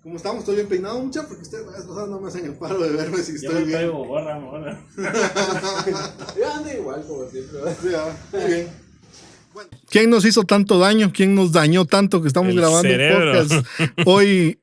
Como estamos, estoy bien peinado, mucha, porque ustedes la vez pasada no me hacen el paro de verme si Yo estoy no bien. traigo gorra. Yo ando igual como siempre. Sí, muy bien. Bueno, ¿quién nos hizo tanto daño? ¿Quién nos dañó tanto que estamos El grabando un cerebro. podcast hoy,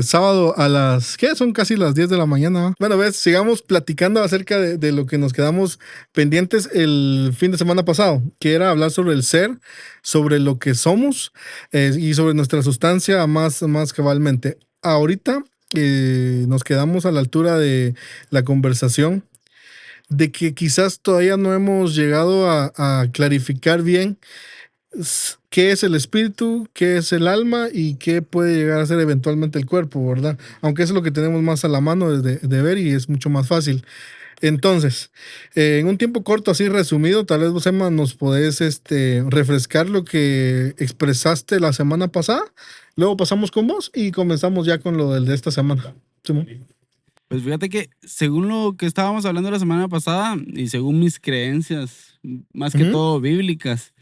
sábado a las, ¿qué? Son casi las 10 de la mañana. Bueno, ves, sigamos platicando acerca de lo que nos quedamos pendientes el fin de semana pasado, que era hablar sobre el ser, sobre lo que somos y sobre nuestra sustancia más cabalmente. Ahorita nos quedamos a la altura de la conversación de que quizás todavía no hemos llegado a clarificar bien qué es el espíritu, qué es el alma y qué puede llegar a ser eventualmente el cuerpo, ¿verdad? Aunque eso es lo que tenemos más a la mano de ver y es mucho más fácil. Entonces, en un tiempo corto, así resumido, tal vez vos, Emma, nos podés refrescar lo que expresaste la semana pasada. Luego pasamos con vos y comenzamos ya con lo del de esta semana. Simón. Pues fíjate que según lo que estábamos hablando la semana pasada y según mis creencias, más que Ujú. todo bíblicas,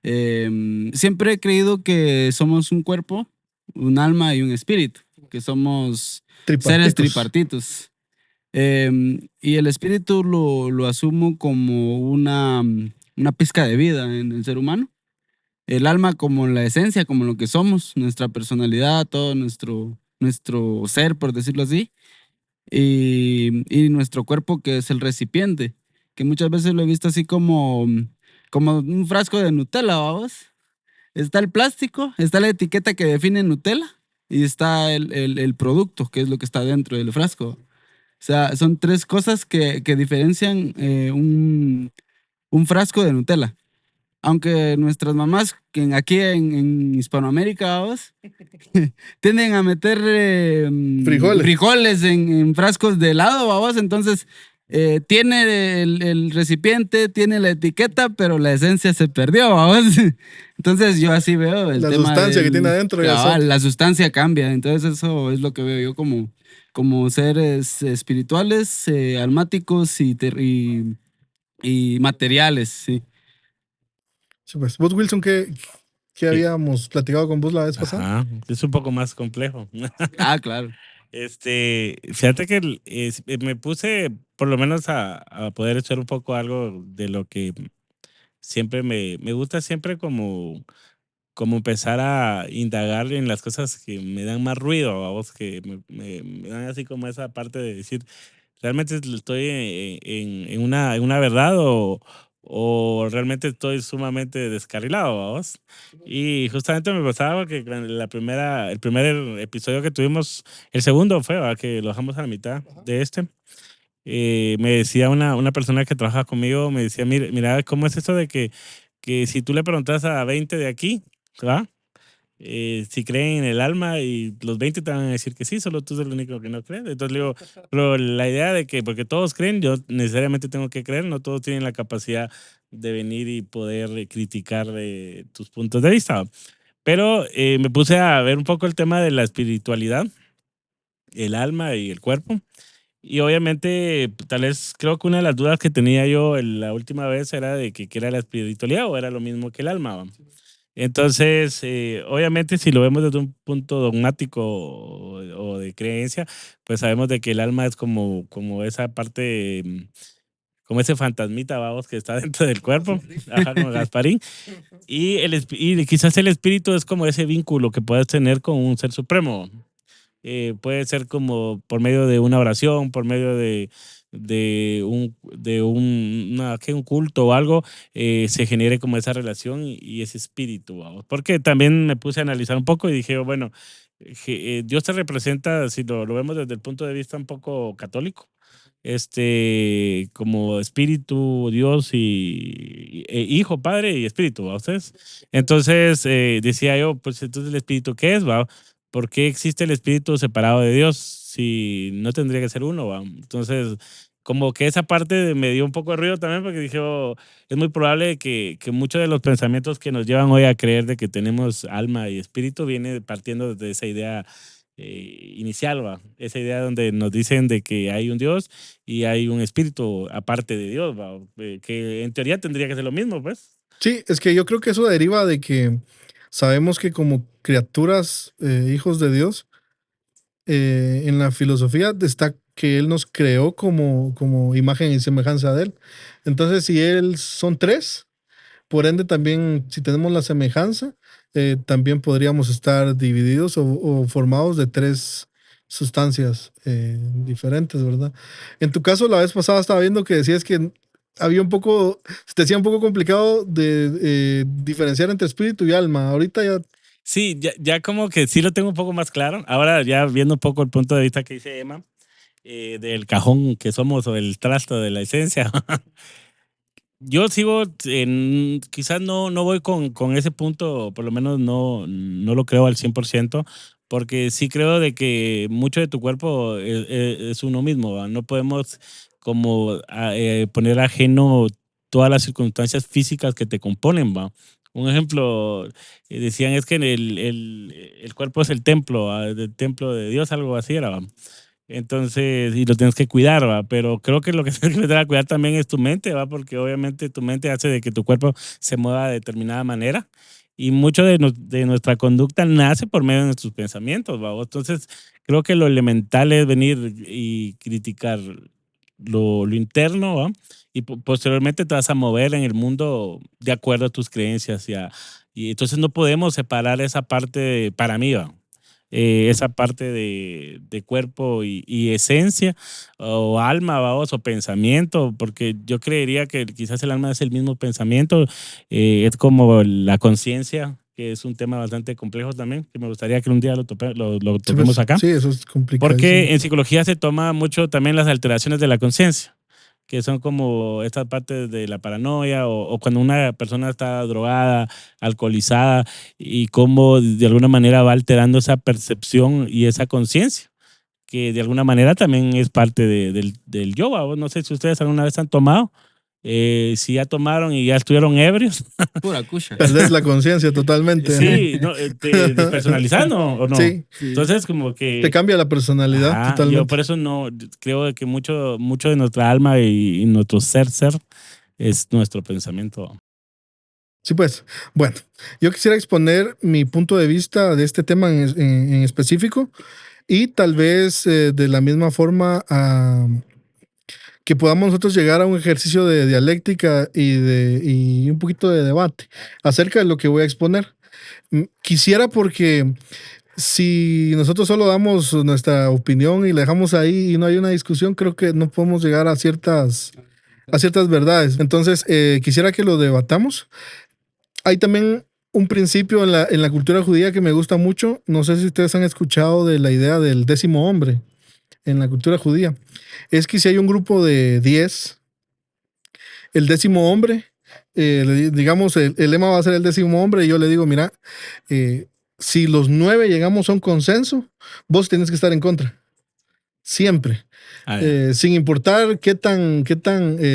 siempre he creído que somos un cuerpo, un alma y un espíritu, que somos seres Tripartitos. tripartitos. Y el espíritu lo asumo como una pizca de vida en el ser humano. El alma como la esencia, como lo que somos, nuestra personalidad, todo nuestro ser, por decirlo así. Y nuestro cuerpo, que es el recipiente, que muchas veces lo he visto así como un frasco de Nutella, vamos. Está el plástico, está la etiqueta que define Nutella y está el producto, que es lo que está dentro del frasco. O sea, son tres cosas que diferencian un frasco de Nutella. Aunque nuestras mamás, que aquí en Hispanoamérica, vamos, tienden a meter Frijoles. frijoles en frascos de helado, vamos, entonces tiene el recipiente, tiene la etiqueta, pero la esencia se perdió, vamos. Entonces yo así veo el La tema sustancia que tiene del adentro ya es cabal, otra. la sustancia cambia, entonces eso es lo que veo yo como seres espirituales, almáticos y materiales, sí. Sí, pues. ¿Vos, Wilson, qué Sí. habíamos platicado con vos la vez pasada? Ajá, es un poco más complejo. Ah, claro. Fíjate que me puse por lo menos a poder echar un poco algo de lo que siempre me gusta siempre como empezar a indagar en las cosas que me dan más ruido, a vos, que me dan así como esa parte de decir, ¿realmente estoy en una verdad o realmente estoy sumamente descarrilado, vos? Y justamente me pasaba que con el primer episodio que tuvimos, el segundo fue, ¿va? Que lo dejamos a la mitad de me decía una persona que trabaja conmigo, me decía, mira, ¿cómo es esto de que si tú le preguntas a 20 de aquí, ¿va? Si creen en el alma y los 20 te van a decir que sí, solo tú eres el único que no crees. Entonces le digo, pero la idea de que, porque todos creen, yo necesariamente tengo que creer, no todos tienen la capacidad de venir y poder criticar tus puntos de vista. Pero me puse a ver un poco el tema de la espiritualidad, el alma y el cuerpo. Y obviamente, tal vez creo que una de las dudas que tenía yo la última vez era de que qué era la espiritualidad o era lo mismo que el alma. ¿Va? Entonces, obviamente, si lo vemos desde un punto dogmático o de creencia, pues sabemos de que el alma es como esa parte, como ese fantasmita, vamos, que está dentro del cuerpo, ajá, como Gasparín. Y quizás el espíritu es como ese vínculo que puedes tener con un ser supremo. Puede ser como por medio de una oración, por medio de un culto o algo, se genere como esa relación y ese espíritu. ¿Vamos? Porque también me puse a analizar un poco y dije, bueno, Dios te representa, si lo vemos desde el punto de vista un poco católico, como espíritu, Dios hijo, padre y espíritu, ¿va? Ustedes. Entonces, decía yo, pues entonces el espíritu, ¿qué es? ¿Va? ¿Por qué existe el espíritu separado de Dios si no tendría que ser uno? ¿Va? Entonces, como que esa parte me dio un poco de ruido también porque dije, es muy probable que muchos de los pensamientos que nos llevan hoy a creer de que tenemos alma y espíritu viene partiendo de esa idea inicial, ¿va? Esa idea donde nos dicen de que hay un Dios y hay un espíritu aparte de Dios, ¿va? Que en teoría tendría que ser lo mismo, pues. Sí, es que yo creo que eso deriva de que sabemos que como criaturas, hijos de Dios, en la filosofía está que Él nos creó como imagen y semejanza de Él. Entonces, si Él son tres, por ende también, si tenemos la semejanza, también podríamos estar divididos o formados de tres sustancias diferentes, ¿verdad? En tu caso, la vez pasada estaba viendo que decías que había un poco, se te hacía un poco complicado de diferenciar entre espíritu y alma. Ahorita ya. Sí, ya como que sí lo tengo un poco más claro. Ahora ya viendo un poco el punto de vista que dice Emma, del cajón que somos o el trasto de la esencia. Yo sigo quizás no voy con ese punto, por lo menos no lo creo al 100%, porque sí creo de que mucho de tu cuerpo es uno mismo, ¿va? No podemos como poner ajeno todas las circunstancias físicas que te componen, ¿va? Un ejemplo, decían es que el cuerpo es el templo, ¿va? El templo de Dios, algo así era, ¿va? Entonces, y lo tienes que cuidar, ¿va? Pero creo que lo que tienes que empezar a cuidar también es tu mente, ¿va? Porque obviamente tu mente hace de que tu cuerpo se mueva de determinada manera y mucho de nuestra conducta nace por medio de nuestros pensamientos, ¿va? Entonces, creo que lo elemental es venir y criticar lo interno, ¿va? Y posteriormente te vas a mover en el mundo de acuerdo a tus creencias y entonces no podemos separar esa parte para mí, ¿va? Esa parte de cuerpo y esencia o alma, vamos, o pensamiento, porque yo creería que quizás el alma es el mismo pensamiento, es como la conciencia, que es un tema bastante complejo también, que me gustaría que un día lo Sí, toquemos acá, sí, eso es complicadísimo. porque en psicología se toma mucho también las alteraciones de la conciencia, que son como estas partes de la paranoia o cuando una persona está drogada, alcoholizada y cómo de alguna manera va alterando esa percepción y esa conciencia, que de alguna manera también es parte del yoga. No sé si ustedes alguna vez han tomado, si ya tomaron y ya estuvieron ebrios. Pura cucha. Perdés la conciencia totalmente. Sí, no, te despersonalizando o no. Sí, Entonces como te que... cambia la personalidad Ajá, yo totalmente. por eso no creo de que mucho de nuestra alma y nuestro ser es nuestro pensamiento. Sí, pues, bueno, yo quisiera exponer mi punto de vista de este tema en específico y tal vez de la misma forma que podamos nosotros llegar a un ejercicio de dialéctica y un poquito de debate acerca de lo que voy a exponer. Quisiera porque si nosotros solo damos nuestra opinión y la dejamos ahí y no hay una discusión, creo que no podemos llegar a ciertas verdades. Entonces, quisiera que lo debatamos. Hay también un principio en la cultura judía que me gusta mucho. No sé si ustedes han escuchado de la idea del 10.º hombre en la cultura judía. Es que si hay un grupo de 10, el 10.º hombre, digamos, el lema va a ser el 10.º hombre, y yo le digo, mira, si los 9 llegamos a un consenso, vos tienes que estar en contra. Siempre. Sin importar qué tan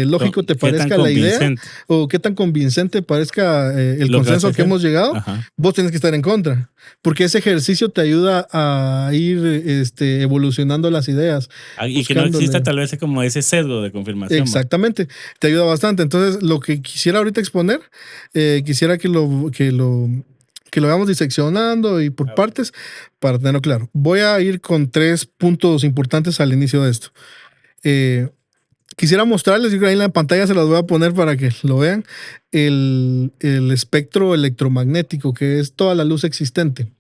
lógico te parezca la idea o qué tan convincente parezca el consenso que hemos llegado, vos tienes que estar en contra, porque ese ejercicio te ayuda a ir evolucionando las ideas. Y que no exista tal vez como ese sesgo de confirmación. Exactamente, te ayuda bastante. Entonces, lo que quisiera ahorita exponer, quisiera que lo vayamos diseccionando y por partes para tenerlo claro. Voy a ir con 3 puntos importantes al inicio de esto. Quisiera mostrarles, yo creo ahí en la pantalla se las voy a poner para que lo vean, el espectro electromagnético, que es toda la luz existente.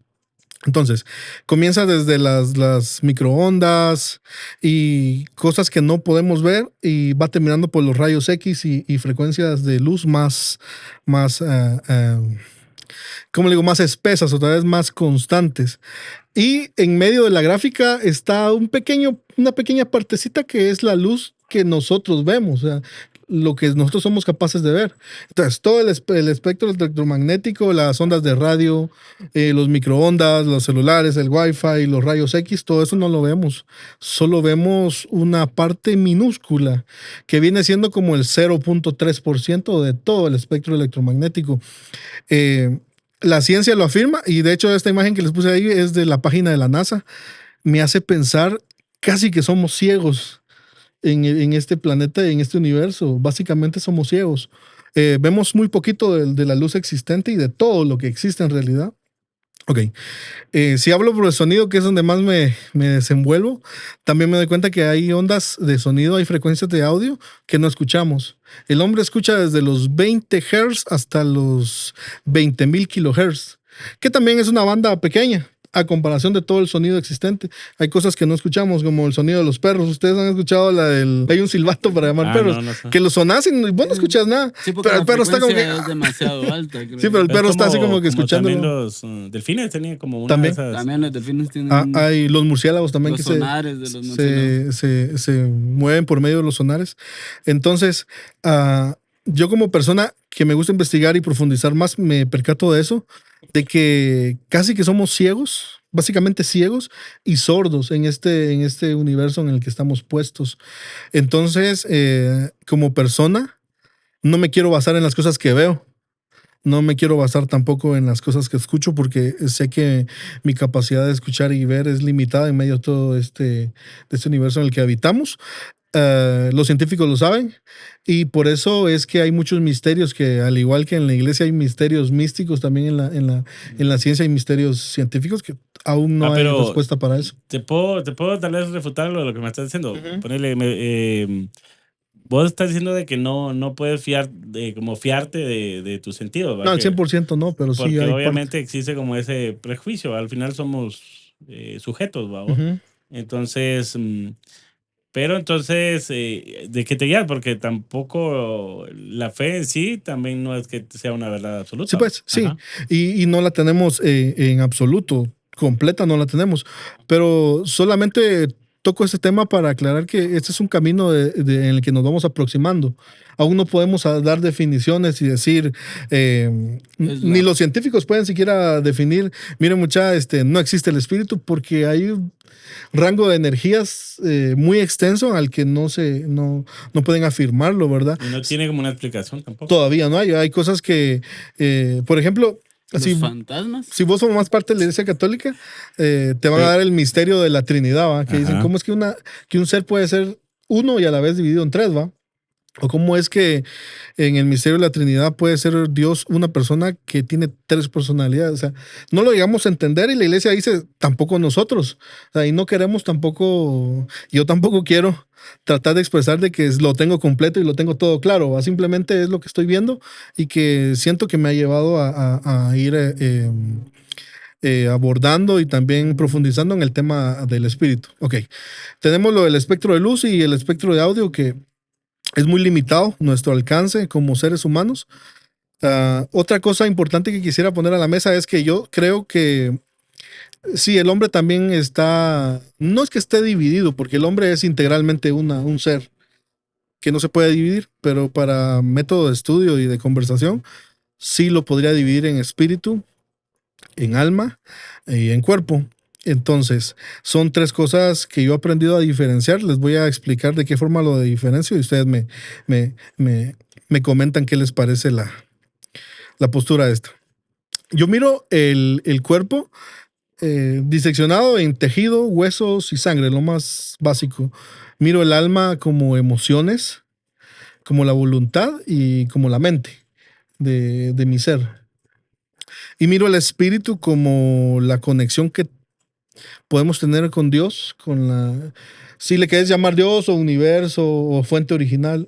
Entonces, comienza desde las microondas y cosas que no podemos ver y va terminando por los rayos X y frecuencias de luz más ¿cómo le digo? Más espesas, otra vez más constantes. Y en medio de la gráfica está una pequeña partecita que es la luz que nosotros vemos, o sea, lo que nosotros somos capaces de ver. Entonces, todo el espectro electromagnético, las ondas de radio, los microondas, los celulares, el Wi-Fi, los rayos X, todo eso no lo vemos. Solo vemos una parte minúscula que viene siendo como el 0.3% de todo el espectro electromagnético. La ciencia lo afirma y de hecho esta imagen que les puse ahí es de la página de la NASA. Me hace pensar casi que somos ciegos en este planeta, en este universo. Básicamente somos ciegos. Vemos muy poquito de la luz existente y de todo lo que existe en realidad. Ok. Si hablo por el sonido, que es donde más me desenvuelvo, también me doy cuenta que hay ondas de sonido, hay frecuencias de audio que no escuchamos. El hombre escucha desde los 20 Hz hasta los 20.000 kHz, que también es una banda pequeña a comparación de todo el sonido existente. Hay cosas que no escuchamos, como el sonido de los perros. Ustedes han escuchado la del... Hay un silbato para llamar perros, no sé. que lo sonás y vos no escuchas nada. Sí, porque Pero la el perro está como que... frecuencia es demasiado alta, creo. Sí, pero el perro está así como que También escuchándolo. los delfines tenían como una También. de esas. También los delfines tienen Hay los murciélagos también los que sonares de los murciélagos. se mueven por medio de los sonares. Entonces, yo como persona que me gusta investigar y profundizar más, me percato de eso, de que casi que somos ciegos, básicamente ciegos y sordos en este universo en el que estamos puestos. Entonces, como persona, no me quiero basar en las cosas que veo. No me quiero basar tampoco en las cosas que escucho porque sé que mi capacidad de escuchar y ver es limitada en medio de todo de este universo en el que habitamos. Los científicos lo saben y por eso es que hay muchos misterios que, al igual que en la iglesia hay misterios místicos, también en la ciencia hay misterios científicos que aún no hay pero respuesta para eso. Te puedo tal vez refutar lo que me estás diciendo. Ujú. Ponerle, vos estás diciendo de que no puedes como fiarte de tus sentidos, No, al 100% no, pero sí porque hay obviamente existe como ese prejuicio. Al final somos sujetos, ¿va? Ujú. Entonces, pero entonces, ¿de qué te guías? Porque tampoco la fe en sí también no es que sea una verdad absoluta. Sí, pues, sí. Ajá. Y no la tenemos en absoluto, completa no la tenemos. Pero solamente toco este tema para aclarar que este es un camino en el que nos vamos aproximando. Aún no podemos dar definiciones y decir, ni los científicos pueden siquiera definir, miren mucha, no existe el espíritu porque hay un rango de energías muy extenso al que no pueden afirmarlo, ¿verdad? Y no tiene como una explicación tampoco. Todavía no hay. Hay cosas que, por ejemplo, ¿Los fantasmas? si vos formas parte de la Iglesia Católica, te van a dar el misterio de la Trinidad, ¿va? Que dicen, Ajá. ¿cómo es que un ser puede ser uno y a la vez dividido en tres, ¿va? O cómo es que en el misterio de la Trinidad puede ser Dios una persona que tiene tres personalidades. O sea, no lo llegamos a entender y la iglesia dice, tampoco nosotros. O sea, y no queremos tampoco, yo tampoco quiero tratar de expresar de que lo tengo completo y lo tengo todo claro. ¿Va? Simplemente es lo que estoy viendo y que siento que me ha llevado a ir abordando y también profundizando en el tema del espíritu. Ok, tenemos lo del espectro de luz y el espectro de audio que es muy limitado nuestro alcance como seres humanos. Otra cosa importante que quisiera poner a la mesa es que yo creo que sí, el hombre también no es que esté dividido, porque el hombre es integralmente un ser que no se puede dividir, pero para método de estudio y de conversación, sí lo podría dividir en espíritu, en alma y en cuerpo. Entonces, son tres cosas que yo he aprendido a diferenciar. Les voy a explicar de qué forma lo diferencio y ustedes me comentan qué les parece la postura esta. Yo miro el cuerpo diseccionado en tejido, huesos y sangre, lo más básico. Miro el alma como emociones, como la voluntad y como la mente de mi ser. Y miro el espíritu como la conexión que podemos tener con Dios, si le quieres llamar Dios o universo o fuente original,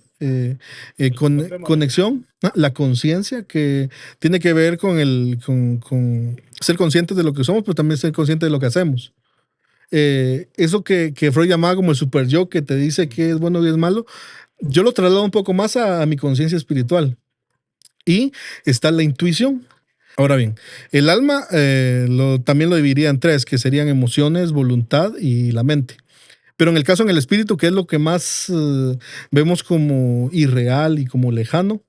conexión, la conciencia que tiene que ver con ser conscientes de lo que somos, pero también ser conscientes de lo que hacemos. Eso que Freud llamaba como el super yo, que te dice qué es bueno y es malo, yo lo traslado un poco más a mi conciencia espiritual. Y está la intuición. Ahora bien, el alma también lo dividiría en tres, que serían emociones, voluntad y la mente. Pero en el caso en el espíritu, que es lo que más vemos como irreal y como lejano,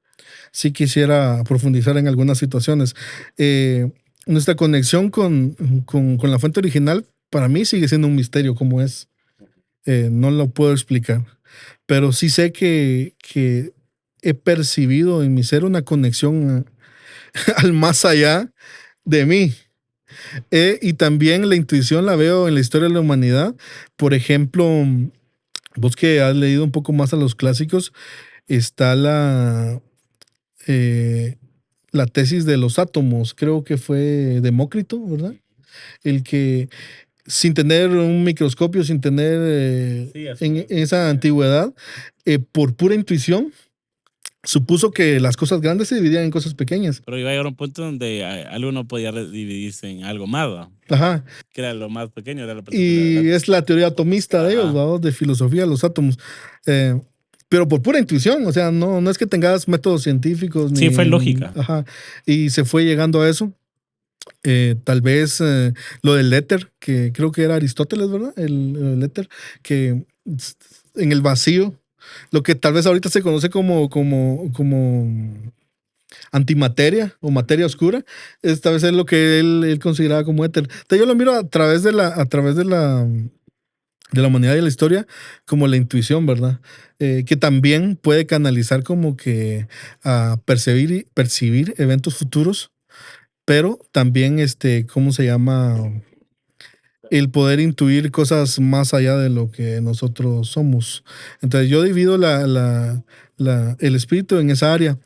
sí quisiera profundizar en algunas situaciones. Nuestra conexión con la fuente original, para mí sigue siendo un misterio cómo es. No lo puedo explicar. Pero sí sé que he percibido en mi ser una conexión al más allá de mí. Y también la intuición la veo en la historia de la humanidad. Por ejemplo, vos que has leído un poco más a los clásicos, está eh, la tesis de los átomos, creo que fue Demócrito, ¿verdad? El que sin tener un microscopio, sin tener en esa antigüedad, por pura intuición, supuso que las cosas grandes se dividían en cosas pequeñas. Pero iba a llegar a un punto donde algo no podía dividirse en algo más, ¿va? Ajá. Que era lo más pequeño, era la partícula Y grande. es la teoría atomista de ellos, ¿va? De filosofía de los átomos. Pero por pura intuición, o sea, no es que tengas métodos científicos. Sí, fue lógica. Ajá. Y se fue llegando a eso. Tal vez lo del éter, que creo que era Aristóteles, ¿verdad? El éter, que en el vacío, lo que tal vez ahorita se conoce como antimateria o materia oscura, esta vez es lo que él consideraba como éter. Entonces yo lo miro a través de la humanidad y de la historia como la intuición, ¿verdad? Que también puede canalizar como que a percibir eventos futuros, pero también, ¿cómo se llama? El poder intuir cosas más allá de lo que nosotros somos. Entonces yo divido el espíritu en esa área.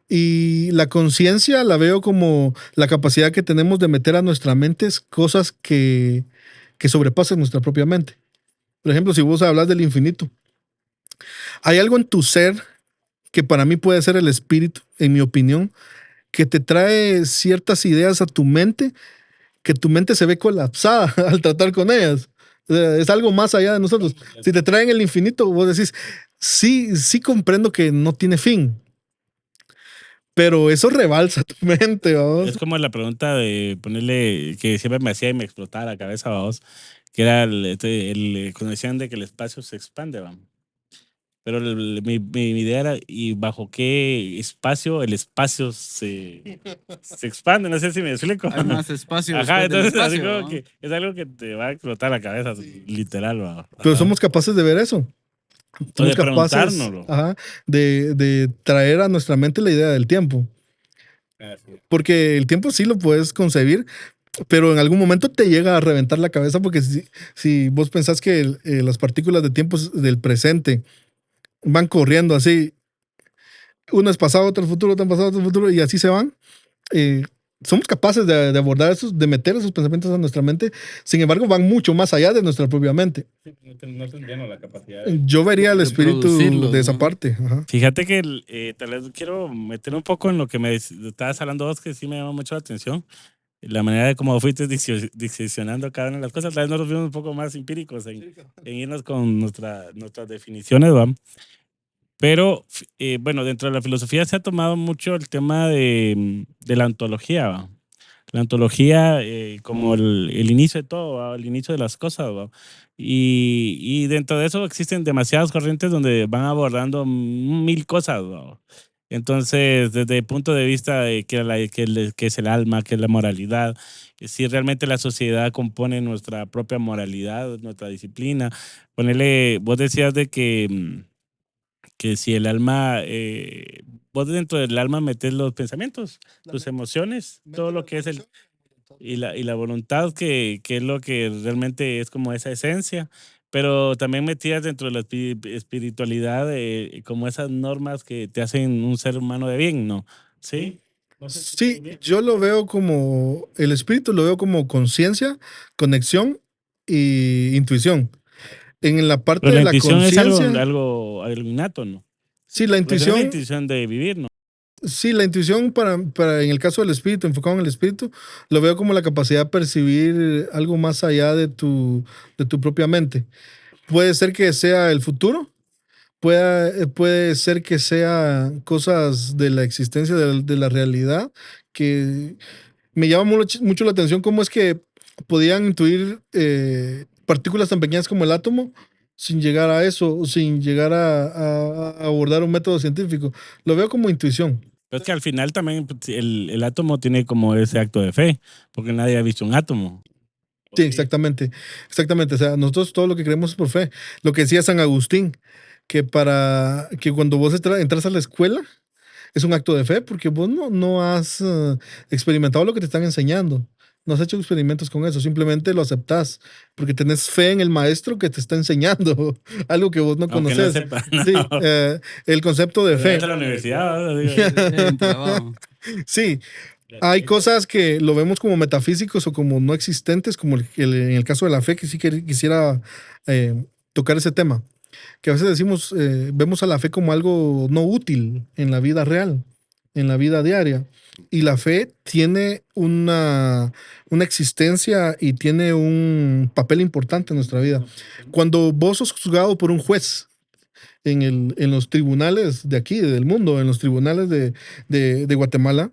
Y la conciencia la veo como la capacidad que tenemos de meter a nuestra mente cosas que sobrepasan nuestra propia mente. Por ejemplo, si vos hablas del infinito, hay algo en tu ser que para mí puede ser el espíritu, en mi opinión, que te trae ciertas ideas a tu mente, que tu mente se ve colapsada al tratar con ellas. O sea, es algo más allá de nosotros. Si te traen el infinito, vos decís, sí comprendo que no tiene fin, pero eso rebalsa tu mente, vamos. Es como la pregunta de ponerle, que siempre me hacía y me explotaba la cabeza, vamos, que era cuando decían de que el espacio se expande, vamos. Pero mi idea era, ¿y bajo qué espacio el espacio se expande? No sé si me explico. Hay más espacio. Ajá, después del entonces así espacio, como ¿no? que es algo que te va a explotar la cabeza, literal, ¿va? Pero Ajá. somos capaces de ver eso. O Somos de capaces, preguntárnoslo. ajá, de traer a nuestra mente la idea del tiempo. Porque el tiempo sí lo puedes concebir, pero en algún momento te llega a reventar la cabeza porque si vos pensás que las partículas de tiempo del presente van corriendo así, uno es pasado, otro es futuro, otro es pasado, otro es futuro, y así se van, somos capaces de abordar esos, de meter esos pensamientos a nuestra mente, sin embargo van mucho más allá de nuestra propia mente. No tendríamos la capacidad. Yo vería el De espíritu producirlo, de esa ¿no? parte. Ajá. Fíjate que tal vez quiero meter un poco en lo que me estabas hablando vos, que sí me llama mucho la atención. La manera de cómo fuiste diseccionando cada una de las cosas. Tal vez nos fuimos un poco más empíricos en irnos con nuestras definiciones, ¿va? Pero, bueno, dentro de la filosofía se ha tomado mucho el tema de la ontología, ¿va? La ontología como el inicio de todo, ¿va? El inicio de las cosas, ¿va? Y dentro de eso existen demasiadas corrientes donde van abordando mil cosas, ¿va? Entonces, desde el punto de vista de que es el alma, que es la moralidad, si realmente la sociedad compone nuestra propia moralidad, nuestra disciplina. Ponele, vos decías de que si el alma, vos dentro del alma metes los pensamientos, tus emociones, todo lo que es y la voluntad, que es lo que realmente es como esa esencia, pero también metías dentro de la espiritualidad como esas normas que te hacen un ser humano de bien, ¿no? ¿Sí? No sé si estoy Sí, bien. yo lo veo como, el espíritu lo veo como conciencia, conexión y intuición. En la parte Pero de la la intuición es algo, conciencia, algo innato, ¿no? sí, la Porque tenés la intuición, intuición de vivir, ¿no? sí, la intuición en el caso del espíritu, enfocado en el espíritu, lo veo como la capacidad de percibir algo más allá de tu propia mente. Puede ser que sea el futuro, puede ser que sea cosas de la existencia, de la realidad, que me llama mucho la atención cómo es que podían intuir partículas tan pequeñas como el átomo sin llegar a eso, sin llegar a abordar un método científico. Lo veo como intuición. Pero es que al final también pues, el átomo tiene como ese acto de fe, porque nadie ha visto un átomo. Sí, exactamente. Exactamente. O sea, nosotros todo lo que creemos es por fe. Lo que decía San Agustín, que cuando vos entras a la escuela, es un acto de fe porque vos no has experimentado lo que te están enseñando. No has hecho experimentos con eso, simplemente lo aceptás porque tenés fe en el maestro que te está enseñando algo que vos no Aunque no conoces. sepa, no. Sí, el concepto de Pero fe. entra a la universidad, ¿no? Digo, En trabajo. Sí, hay cosas que lo vemos como metafísicos o como no existentes, como en el caso de la fe, que sí quisiera tocar ese tema. Que a veces decimos, vemos a la fe como algo no útil en la vida real, en la vida diaria. Y la fe tiene una existencia y tiene un papel importante en nuestra vida. Cuando vos sos juzgado por un juez en los tribunales de aquí, del mundo, en los tribunales de Guatemala,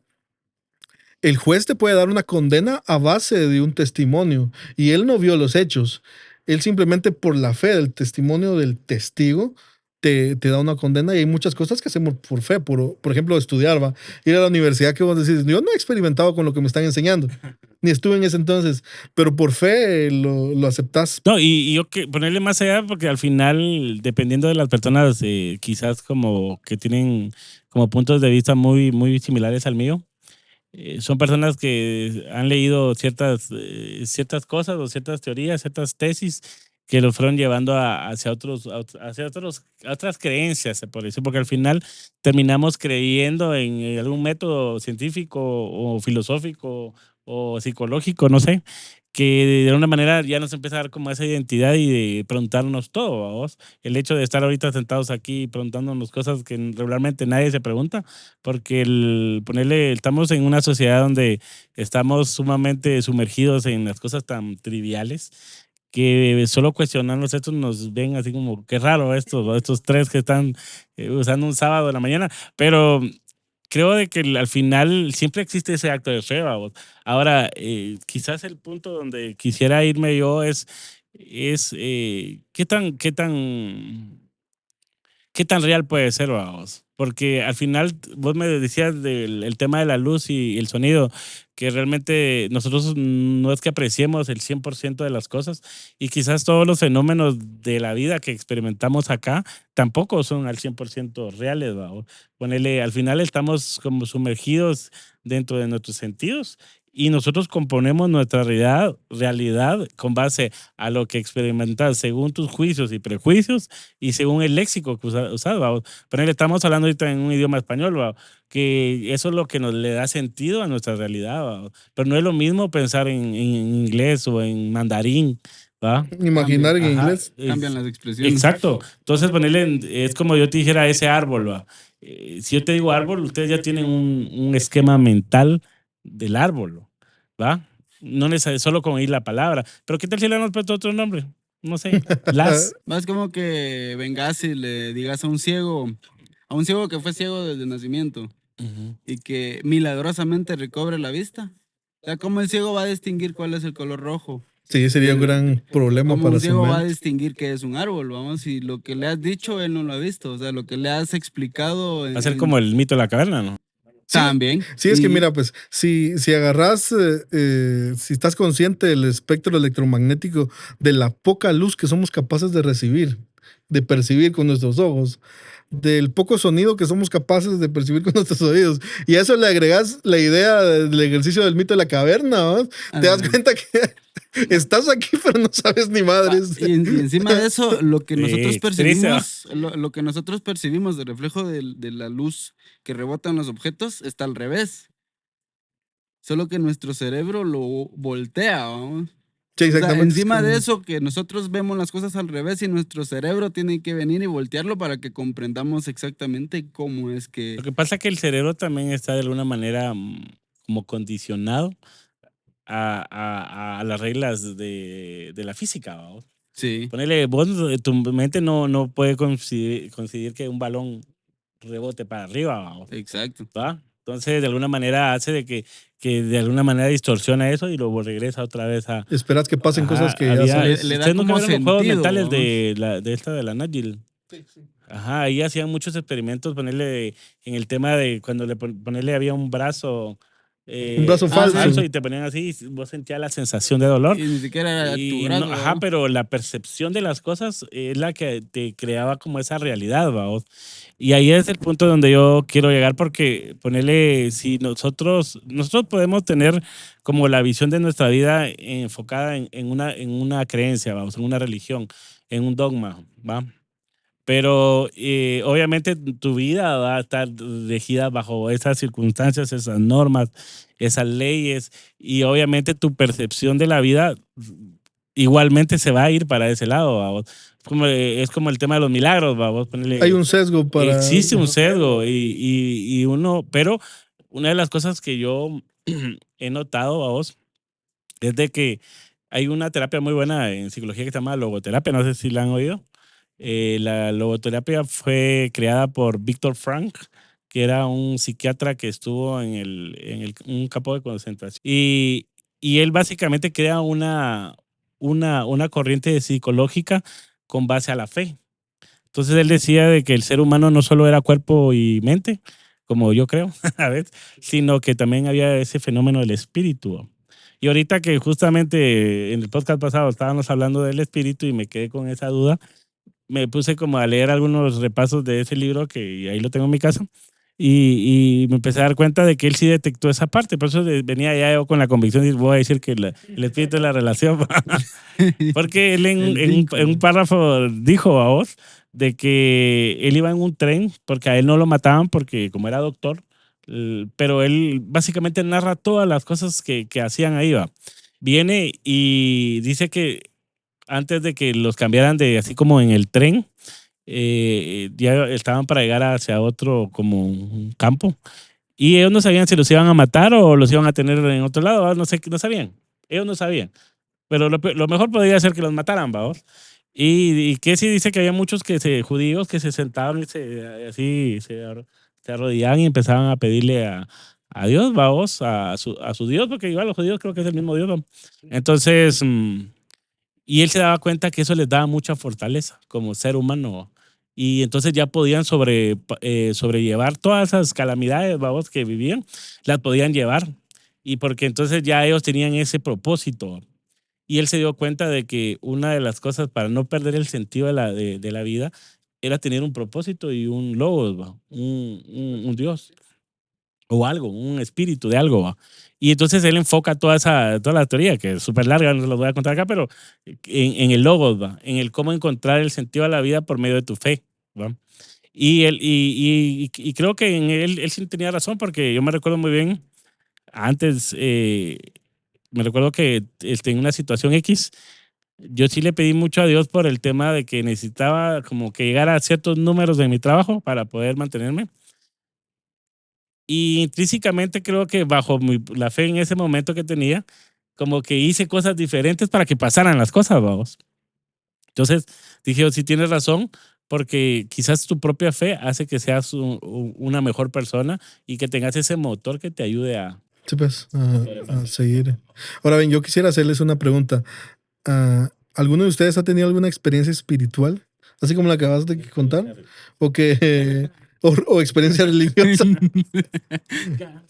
el juez te puede dar una condena a base de un testimonio y él no vio los hechos. Él simplemente por la fe del testimonio del testigo te da una condena y hay muchas cosas que hacemos por fe. Por ejemplo, estudiar, va. Ir a la universidad que vos decís, yo no he experimentado con lo que me están enseñando, ni estuve en ese entonces, pero por fe lo aceptás. No, y yo que ponerle más allá, porque al final, dependiendo de las personas, quizás como que tienen como puntos de vista muy, muy similares al mío, son personas que han leído ciertas cosas o ciertas teorías, ciertas tesis que los fueron llevando a otras creencias, se puede decir, porque al final terminamos creyendo en algún método científico o filosófico o psicológico, no sé, que de alguna manera ya nos empieza a dar como esa identidad y de preguntarnos todo, ¿vamos? El hecho de estar ahorita sentados aquí preguntándonos cosas que regularmente nadie se pregunta, porque estamos en una sociedad donde estamos sumamente sumergidos en las cosas tan triviales que solo cuestionarnos esto nos ven así como, qué raro estos tres que están usando un sábado de la mañana, pero creo de que al final siempre existe ese acto de fe, vamos. Ahora, quizás el punto donde quisiera irme yo es ¿qué tan real puede ser, vamos? Porque al final vos me decías del el tema de la luz y el sonido, que realmente nosotros no es que apreciemos el 100% de las cosas y quizás todos los fenómenos de la vida que experimentamos acá tampoco son al 100% reales, vamos. Ponele, al final estamos como sumergidos dentro de nuestros sentidos y nosotros componemos nuestra realidad con base a lo que experimentas según tus juicios y prejuicios y según el léxico que usas, vamos. Ponele, estamos hablando ahorita en un idioma español, vamos, que eso es lo que nos le da sentido a nuestra realidad, vamos. Pero no es lo mismo pensar en inglés o en mandarín, ¿va? Imaginar en Ajá, inglés. Cambian las expresiones. exacto. Entonces, ponerle, es como yo te dijera ese árbol, ¿va? Si yo te digo árbol, ustedes ya tienen un esquema mental del árbol, ¿va? No necesariamente solo con oír la palabra. Pero ¿qué tal si le hemos puesto otro nombre? No sé, las. Más como que vengas y le digas a un ciego que fue ciego desde nacimiento Ujú. y que milagrosamente recobre la vista. O sea, ¿cómo el ciego va a distinguir cuál es el color rojo? Sí, sería un gran problema ¿Cómo para un su ciego va a mente. distinguir que es un árbol? Vamos, y lo que le has dicho él no lo ha visto. O sea, lo que le has explicado Va a ser como el mito de la caverna, ¿no? Sí, también. sí, es que Y- mira, pues, si agarras, si estás consciente del espectro electromagnético, de la poca luz que somos capaces de recibir, de percibir con nuestros ojos, del poco sonido que somos capaces de percibir con nuestros oídos, y a eso le agregas la idea del ejercicio del mito de la caverna, ¿no? Te das ah, cuenta que estás aquí, pero no sabes ni madres. y encima de eso, lo que Sí, nosotros qué triste, ¿va? percibimos, lo que nosotros percibimos de reflejo de la luz que rebota en los objetos está al revés. Solo que nuestro cerebro lo voltea, vamos. Sí, O sea, exactamente. Es encima de como- eso, que nosotros vemos las cosas al revés y nuestro cerebro tiene que venir y voltearlo para que comprendamos exactamente cómo es que... Lo que pasa es que el cerebro también está de alguna manera como condicionado a las reglas de la física, ¿va? Sí, Ponele, vos, tu mente no puede coincidir que un balón rebote para arriba, exacto. ¿va? Entonces, de alguna manera hace que de alguna manera distorsiona eso y luego regresa otra vez a... Esperas que pasen cosas Ajá, que ya había, son. Le da ustedes nunca como vieron los juegos sentido, mentales vamos. de esta de la Nagil. Ajá, ahí hacían muchos experimentos, ponerle en el tema de cuando ponerle había un brazo Un brazo falso. y te ponían así y vos sentías la sensación de dolor. Y ni siquiera era tu Y brazo. no, ajá, pero la percepción de las cosas es la que te creaba como esa realidad, vamos. Y ahí es el punto donde yo quiero llegar porque ponerle, si nosotros podemos tener como la visión de nuestra vida enfocada en una creencia, vamos, en una religión, en un dogma, ¿va? Pero obviamente tu vida va a estar regida bajo esas circunstancias, esas normas, esas leyes y obviamente tu percepción de la vida igualmente se va a ir para ese lado. ¿Va? Es como el tema de los milagros. ¿Va? Vos ponele, Hay un sesgo para... existe un sesgo y uno, pero una de las cosas que yo he notado a vos es de que hay una terapia muy buena en psicología que se llama logoterapia, no sé si la han oído. La logoterapia fue creada por Viktor Frankl, que era un psiquiatra que estuvo en un campo de concentración. Y él básicamente crea una corriente psicológica con base a la fe. Entonces él decía de que el ser humano no solo era cuerpo y mente, como yo creo, a veces, sino que también había ese fenómeno del espíritu. Y ahorita que justamente en el podcast pasado estábamos hablando del espíritu y me quedé con esa duda, me puse como a leer algunos repasos de ese libro que ahí lo tengo en mi casa y me empecé a dar cuenta de que él sí detectó esa parte. Por eso venía ya yo con la convicción de voy a decir que el espíritu es la relación. Porque él en un párrafo dijo a vos de que él iba en un tren porque a él no lo mataban porque como era doctor, pero él básicamente narra todas las cosas que hacían ahí. Va. Viene y dice que antes de que los cambiaran de así como en el tren, ya estaban para llegar hacia otro como un campo y ellos no sabían si los iban a matar o los iban a tener en otro lado, no sé, no sabían, ellos no sabían, pero lo mejor podría ser que los mataran, vamos. Y que sí dice que había muchos judíos que se sentaban y se arrodillaban y empezaban a pedirle a Dios, vamos, a su Dios, porque igual los judíos creo que es el mismo Dios, ¿no? Entonces, y él se daba cuenta que eso les daba mucha fortaleza como ser humano. Y entonces ya podían sobrellevar todas esas calamidades, vamos, que vivían, las podían llevar. Y porque entonces ya ellos tenían ese propósito. Y él se dio cuenta de que una de las cosas para no perder el sentido de la vida era tener un propósito y un logos, ¿va? Un Dios o algo, un espíritu de algo. ¿Va? Y entonces él enfoca toda la teoría, que es súper larga, no se lo voy a contar acá, pero en el logos, ¿va? En el cómo encontrar el sentido de la vida por medio de tu fe. ¿Va? Y creo que en él sí tenía razón, porque yo me recuerdo muy bien, antes, me recuerdo que en una situación X, yo sí le pedí mucho a Dios por el tema de que necesitaba como que llegar a ciertos números de mi trabajo para poder mantenerme. Y intrínsecamente creo que bajo la fe en ese momento que tenía, como que hice cosas diferentes para que pasaran las cosas, vamos. Entonces dije, oh, sí tienes razón, porque quizás tu propia fe hace que seas una mejor persona y que tengas ese motor que te ayude a... Sí, pues, a seguir. Ahora bien, yo quisiera hacerles una pregunta. ¿Alguno de ustedes ha tenido alguna experiencia espiritual? Así como la que acabas de contar. ¿O que... o experiencia religiosa?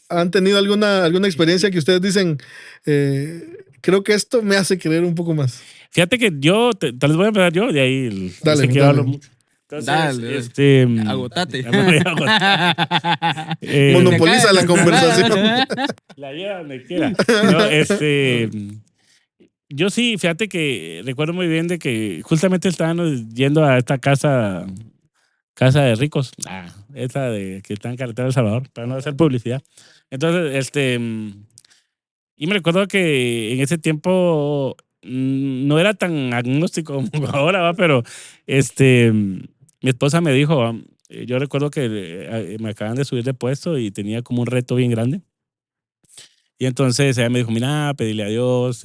¿Han tenido alguna experiencia que ustedes dicen, creo que esto me hace creer un poco más? Fíjate que yo, tal vez voy a empezar yo, de ahí Dale, sé que dale. hablo mucho. Entonces, Dale, agotate. me voy a agotar. Monopoliza la conversación. La lleva donde quiera. No, yo sí, fíjate que recuerdo muy bien de que justamente estábamos yendo a esta casa de ricos, esa de que está en Carretera del Salvador, para no hacer publicidad. Entonces, y me recuerdo que en ese tiempo no era tan agnóstico como ahora, ¿va? Pero mi esposa me dijo, yo recuerdo que me acaban de subir de puesto y tenía como un reto bien grande. Y entonces ella me dijo, mira, pedirle a Dios,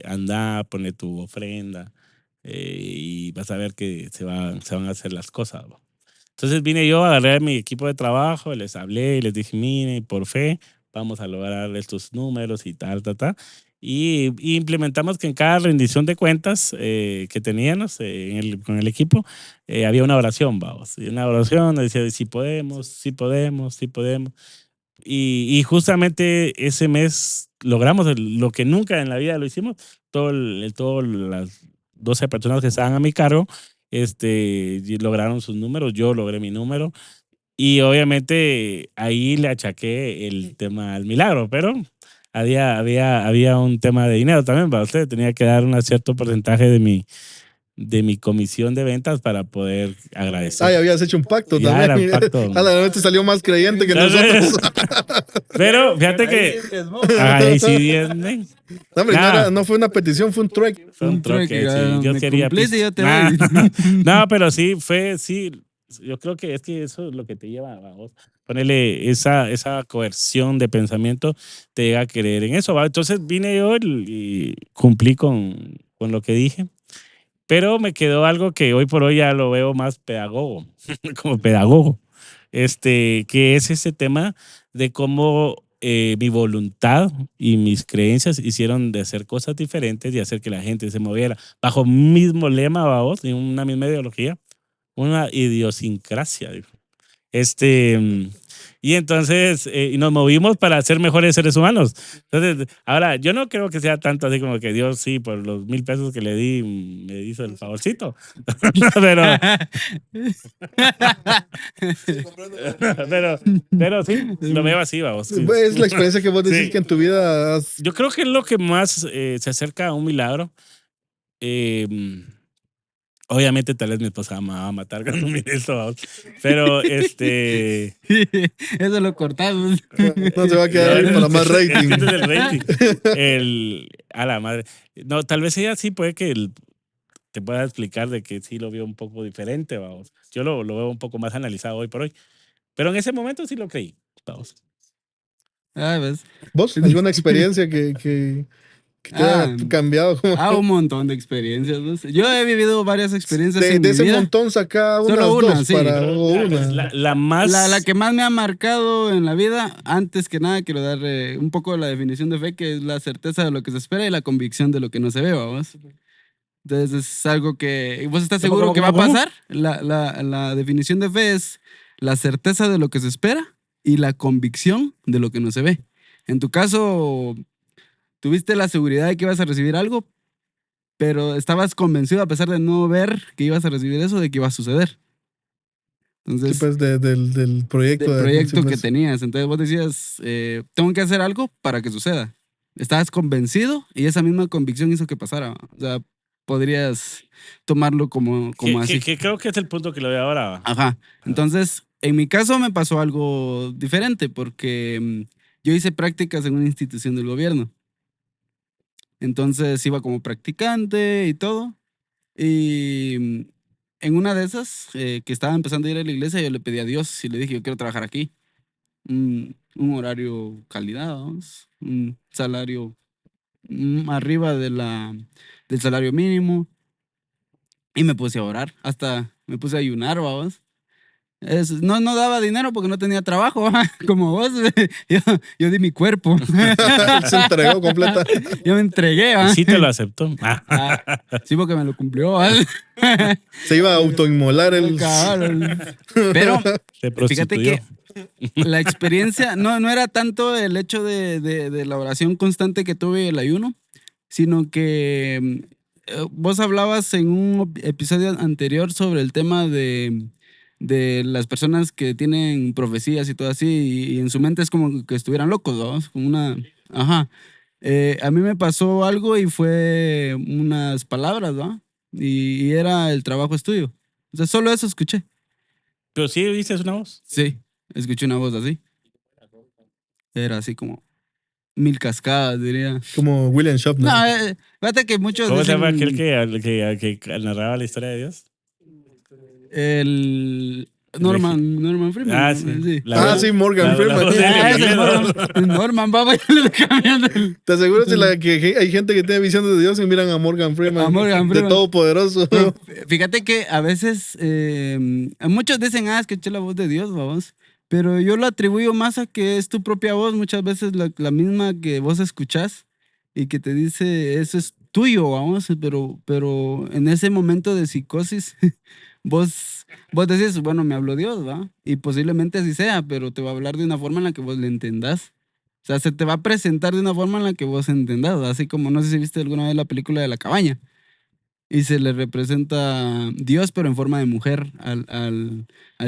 anda, pone tu ofrenda y vas a ver que se van a hacer las cosas. ¿va? Entonces vine yo, agarré a mi equipo de trabajo, les hablé y les dije, mire, por fe, vamos a lograr estos números y tal, tal, tal. Y implementamos que en cada rendición de cuentas que teníamos con el equipo, había una oración, vamos. Y una oración decía, si podemos, si podemos, si podemos. Y justamente ese mes logramos lo que nunca en la vida lo hicimos. Todas las 12 personas que estaban a mi cargo y lograron sus números. Yo logré mi número. Y obviamente ahí le achaqué el tema al milagro, pero había un tema de dinero también para usted. Tenía que dar un cierto porcentaje de mi comisión de ventas para poder agradecer. Ay, habías hecho un pacto Ya era un también. pacto. A la vez te salió más creyente que Entonces, nosotros. Pero fíjate que ahí sí viene. No, hombre, Nada. no fue una petición, fue un trueque. Fue un troque, sí. Yo me quería cumplís y yo te Nah. doy. No, pero sí, sí. Yo creo que es que eso es lo que te lleva a vos. Ponerle esa coerción de pensamiento, te llega a creer en eso. ¿va? Entonces vine yo y cumplí con lo que dije. Pero me quedó algo que hoy por hoy ya lo veo más pedagogo, como pedagogo, que es ese tema de cómo mi voluntad y mis creencias hicieron de hacer cosas diferentes y hacer que la gente se moviera bajo un mismo lema, vamos, y una misma ideología, una idiosincrasia. Digo. Y entonces y nos movimos para ser mejores seres humanos. Entonces, ahora, yo no creo que sea tanto así como que Dios, sí, por los 1,000 pesos que le di, me hizo el favorcito. pero, pero sí, lo veo así, vamos. Sí. Es la experiencia que vos decís Sí. que en tu vida has... Yo creo que es lo que más se acerca a un milagro. Obviamente, tal vez mi esposa me va a matar cuando mire esto, vamos. Pero Eso lo cortamos. No se va a quedar ahí para más rating. Este es el rating. A la madre. No, tal vez ella sí puede que te pueda explicar de que sí lo veo un poco diferente, vamos. Yo lo veo un poco más analizado hoy por hoy. Pero en ese momento sí lo creí, vamos. Ah, ¿ves? ¿Vos? ¿Alguna experiencia que te haya cambiado? Un montón de experiencias. ¿ves? Yo he vivido varias experiencias en De mi ese vida. montón saca unas Solo una, dos sí. o una. La más... La que más me ha marcado en la vida, antes que nada, quiero dar un poco de la definición de fe, que es la certeza de lo que se espera y la convicción de lo que no se ve, vamos. Entonces es algo que... ¿Vos estás seguro que va a pasar? La definición de fe es la certeza de lo que se espera y la convicción de lo que no se ve. En tu caso, tuviste la seguridad de que ibas a recibir algo, pero estabas convencido, a pesar de no ver que ibas a recibir eso, de que iba a suceder. Entonces, Sí, pues del proyecto. del proyecto sí, que pues. tenías. Entonces vos decías, tengo que hacer algo para que suceda. Estabas convencido y esa misma convicción hizo que pasara. O sea, podrías tomarlo como así. Que creo que es el punto que lo veo ahora. ¿va? Ajá. Entonces, en mi caso me pasó algo diferente porque yo hice prácticas en una institución del gobierno. Entonces iba como practicante y todo. Y en una de esas, que estaba empezando a ir a la iglesia, yo le pedí a Dios y le dije, yo quiero trabajar aquí. Un horario calidad, vamos, un salario arriba del salario mínimo. Y me puse a orar, hasta me puse a ayunar, vamos. No daba dinero porque no tenía trabajo, como vos. Yo di mi cuerpo. Se entregó completa. Yo me entregué, Y ¿va? sí te lo aceptó. Sí, porque me lo cumplió, ¿va? Se iba a autoinmolar el... Cabal. Pero Se fíjate prostituyó. que la experiencia no era tanto el hecho de la oración constante que tuve y el ayuno, sino que vos hablabas en un episodio anterior sobre el tema de las personas que tienen profecías y todo así, y en su mente es como que estuvieran locos, ¿no? Como una... Ajá. A mí me pasó algo y fue unas palabras, ¿no? Y era el trabajo es tuyo. O sea, solo eso escuché. Pero sí dices una voz. Sí, escuché una voz así. Era así como 1000 cascadas, diría. Como William Shatner. No, fíjate que muchos ¿Cómo se llama dicen aquel que narraba la historia de Dios? el Norman Freeman. Ah, ¿no? sí. Sí, Morgan Freeman. voz de Ah, ese Eliezer. Norman, vamos, ya le estoy cambiando el... ¿Te aseguras que hay gente que tiene visión de Dios y miran a Morgan Freeman? A Morgan De Freeman. Todopoderoso. Fíjate que a veces muchos dicen, escuché la voz de Dios, vamos. Pero yo lo atribuyo más a que es tu propia voz, muchas veces la misma que vos escuchás y que te dice, eso es tuyo, vamos, pero en ese momento de psicosis, vos decís, bueno, me habló Dios, ¿va? Y posiblemente así sea, pero te va a hablar de una forma en la que vos le entendás. O sea, se te va a presentar de una forma en la que vos entendás, ¿va? Así como no sé si viste alguna vez la película de La Cabaña y se le representa Dios, pero en forma de mujer al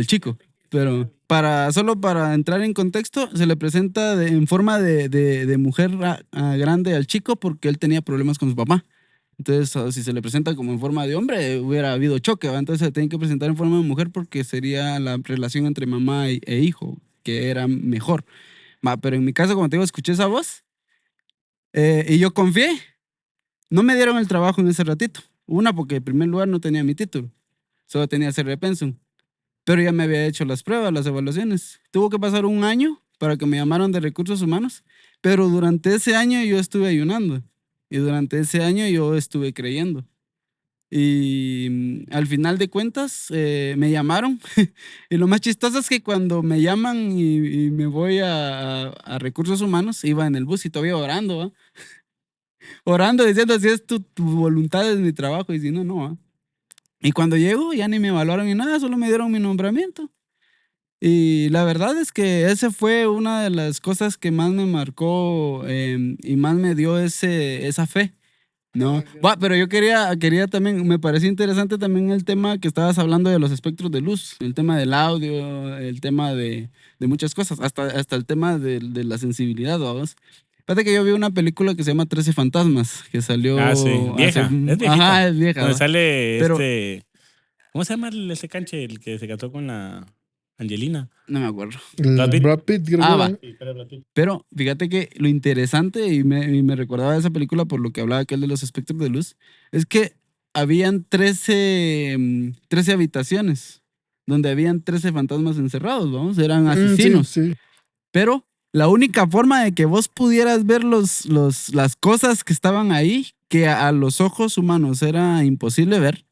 chico. Pero solo para entrar en contexto, se le presenta en forma de mujer grande al chico porque él tenía problemas con su papá. Entonces, si se le presenta como en forma de hombre, hubiera habido choque, ¿va? Entonces se tiene que presentar en forma de mujer porque sería la relación entre mamá e hijo, que era mejor. Va, pero en mi caso, como te digo, escuché esa voz y yo confié. No me dieron el trabajo en ese ratito. Una, porque en primer lugar no tenía mi título, solo tenía CR Pensum, pero ya me había hecho las pruebas, las evaluaciones. Tuvo que pasar un año para que me llamaran de recursos humanos, pero durante ese año yo estuve ayunando y durante ese año yo estuve creyendo. Y al final de cuentas me llamaron y lo más chistoso es que cuando me llaman y me voy a recursos humanos, iba en el bus y todavía orando, ¿va? Orando diciendo si es tu voluntad es mi trabajo y si no, no, ¿va? Y cuando llego ya ni me evaluaron ni nada, solo me dieron mi nombramiento. Y la verdad es que esa fue una de las cosas que más me marcó y más me dio esa fe. No, pero yo quería también, me pareció interesante también el tema que estabas hablando de los espectros de luz, el tema del audio, el tema de muchas cosas, hasta el tema de la sensibilidad, vamos. Fíjate que yo vi una película que se llama 13 fantasmas, que Ah, sí, salió vieja, es viejita. Ajá, es vieja, Donde ¿va? sale Pero ¿cómo se llama ese canche, el que se casó con la Angelina? no me acuerdo. Brad Pitt. Brad Pitt, creo que Va. era. Sí, pero Brad Pitt. Pero fíjate que lo interesante, y me recordaba de esa película por lo que hablaba aquel de los espectros de luz, es que habían 13 habitaciones donde habían 13 fantasmas encerrados, vamos, eran Sí, asesinos. sí. Pero la única forma de que vos pudieras ver las cosas que estaban ahí, que a los ojos humanos era imposible ver,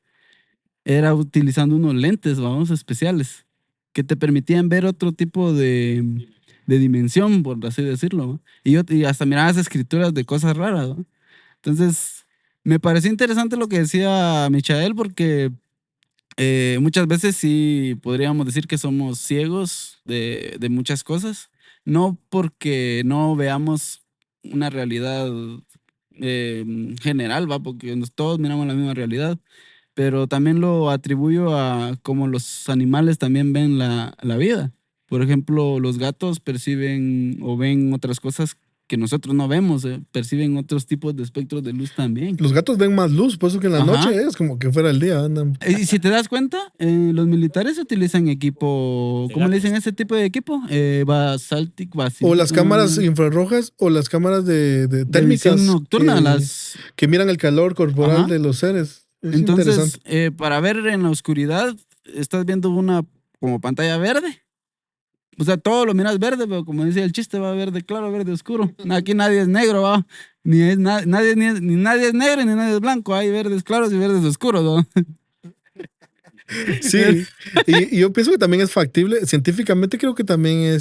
era utilizando unos lentes, vamos, especiales, que te permitían ver otro tipo de dimensión, por así decirlo, ¿no? Y hasta mirabas escrituras de cosas raras, ¿no? Entonces, me pareció interesante lo que decía Michael, porque muchas veces sí podríamos decir que somos ciegos de muchas cosas, no porque no veamos una realidad general, ¿va? Porque todos miramos la misma realidad, pero también lo atribuyo a cómo los animales también ven la vida. Por ejemplo, los gatos perciben o ven otras cosas que nosotros no vemos, perciben otros tipos de espectros de luz también. Los gatos ven más luz, por eso que en la Ajá. noche es como que fuera el día. Andan. Y si te das cuenta, los militares utilizan equipo, De ¿cómo le gatos. dicen a ese tipo de equipo? Basaltic, O las cámaras infrarrojas o las cámaras de de visión térmicas nocturna, las... que miran el calor corporal Ajá. de los seres. Es Entonces, interesante. para ver en la oscuridad, estás viendo una como pantalla verde. O sea, todo lo miras verde, pero como decía el chiste, va verde claro, verde oscuro. Aquí nadie es negro, va. Ni nadie es negro, ni nadie es blanco. Hay verdes claros y verdes oscuros, ¿no? Sí, y yo pienso que también es factible, científicamente creo que también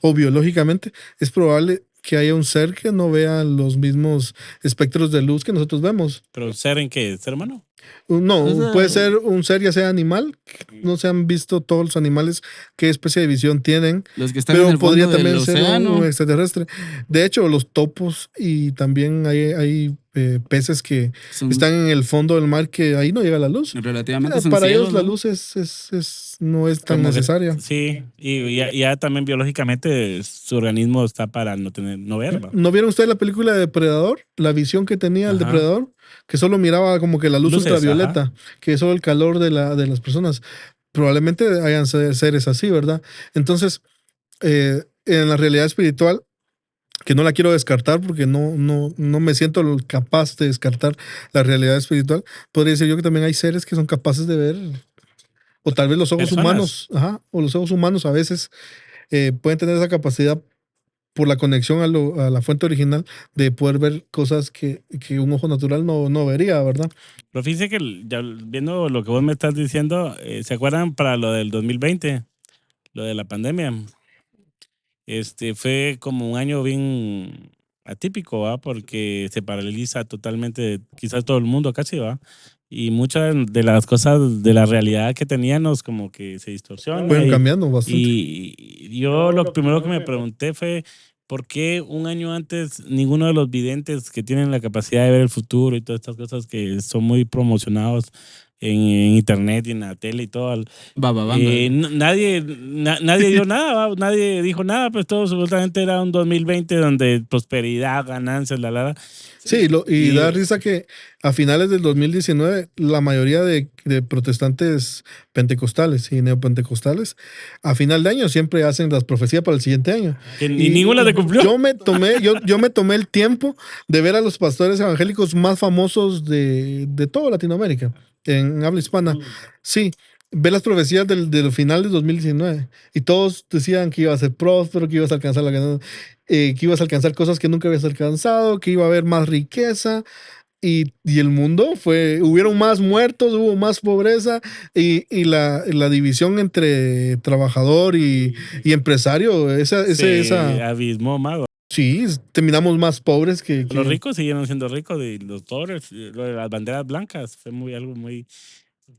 o biológicamente, es probable que haya un ser que no vea los mismos espectros de luz que nosotros vemos. Pero ¿ser en qué? ¿Ser humano? No, O sea, puede ser un ser ya sea animal, no se han visto todos los animales qué especie de visión tienen, los que están en pero el podría fondo del también ser un océano. extraterrestre. De hecho, los topos y también hay peces que Son están en el fondo del mar que ahí no llega la luz. relativamente son Para ciegos, ellos la ¿no? luz no es tan Como que- necesaria. sí, y ya también biológicamente su organismo está para no ver, ¿va? ¿No vieron ustedes la película de Depredador? La visión que tenía el Ajá. depredador, que solo miraba como que la luz Luces, ultravioleta, que solo el calor de las personas. Probablemente hayan seres así, ¿verdad? Entonces, en la realidad espiritual, que no la quiero descartar porque no me siento capaz de descartar la realidad espiritual, podría decir yo que también hay seres que son capaces de ver, o tal vez los ojos Personas. humanos, ajá, o los ojos humanos a veces pueden tener esa capacidad por la conexión a la fuente original de poder ver cosas que un ojo natural no vería, ¿verdad? Pero fíjense que ya viendo lo que vos me estás diciendo, ¿se acuerdan para lo del 2020? Lo de la pandemia. Fue como un año bien atípico, ¿va? Porque se paraliza totalmente, quizás todo el mundo casi, ¿va? Y muchas de las cosas de la realidad que teníamos como que se distorsiona. Fueron cambiando bastante. Y yo lo primero que me pregunté fue, ¿por qué un año antes ninguno de los videntes que tienen la capacidad de ver el futuro y todas estas cosas que son muy promocionados en internet y en la tele y todo, nadie dio nada, ¿va? Nadie dijo nada, pues todo absolutamente era un 2020 donde prosperidad, ganancias, Sí, y da risa que a finales del 2019 la mayoría de protestantes pentecostales y neopentecostales a final de año siempre hacen las profecías para el siguiente año. Que ninguna se cumplió. Yo me tomé el tiempo de ver a los pastores evangélicos más famosos de toda Latinoamérica, en habla hispana. Sí, ver las profecías del final de 2019 y todos decían que iba a ser próspero, que ibas a alcanzar que ibas a alcanzar cosas que nunca habías alcanzado, que iba a haber más riqueza. Y el mundo hubieron más muertos, hubo más pobreza y la división entre trabajador y empresario, esa abismó más. sí, terminamos más pobres que Los ricos siguieron siendo ricos y los pobres, lo de las banderas blancas fue algo muy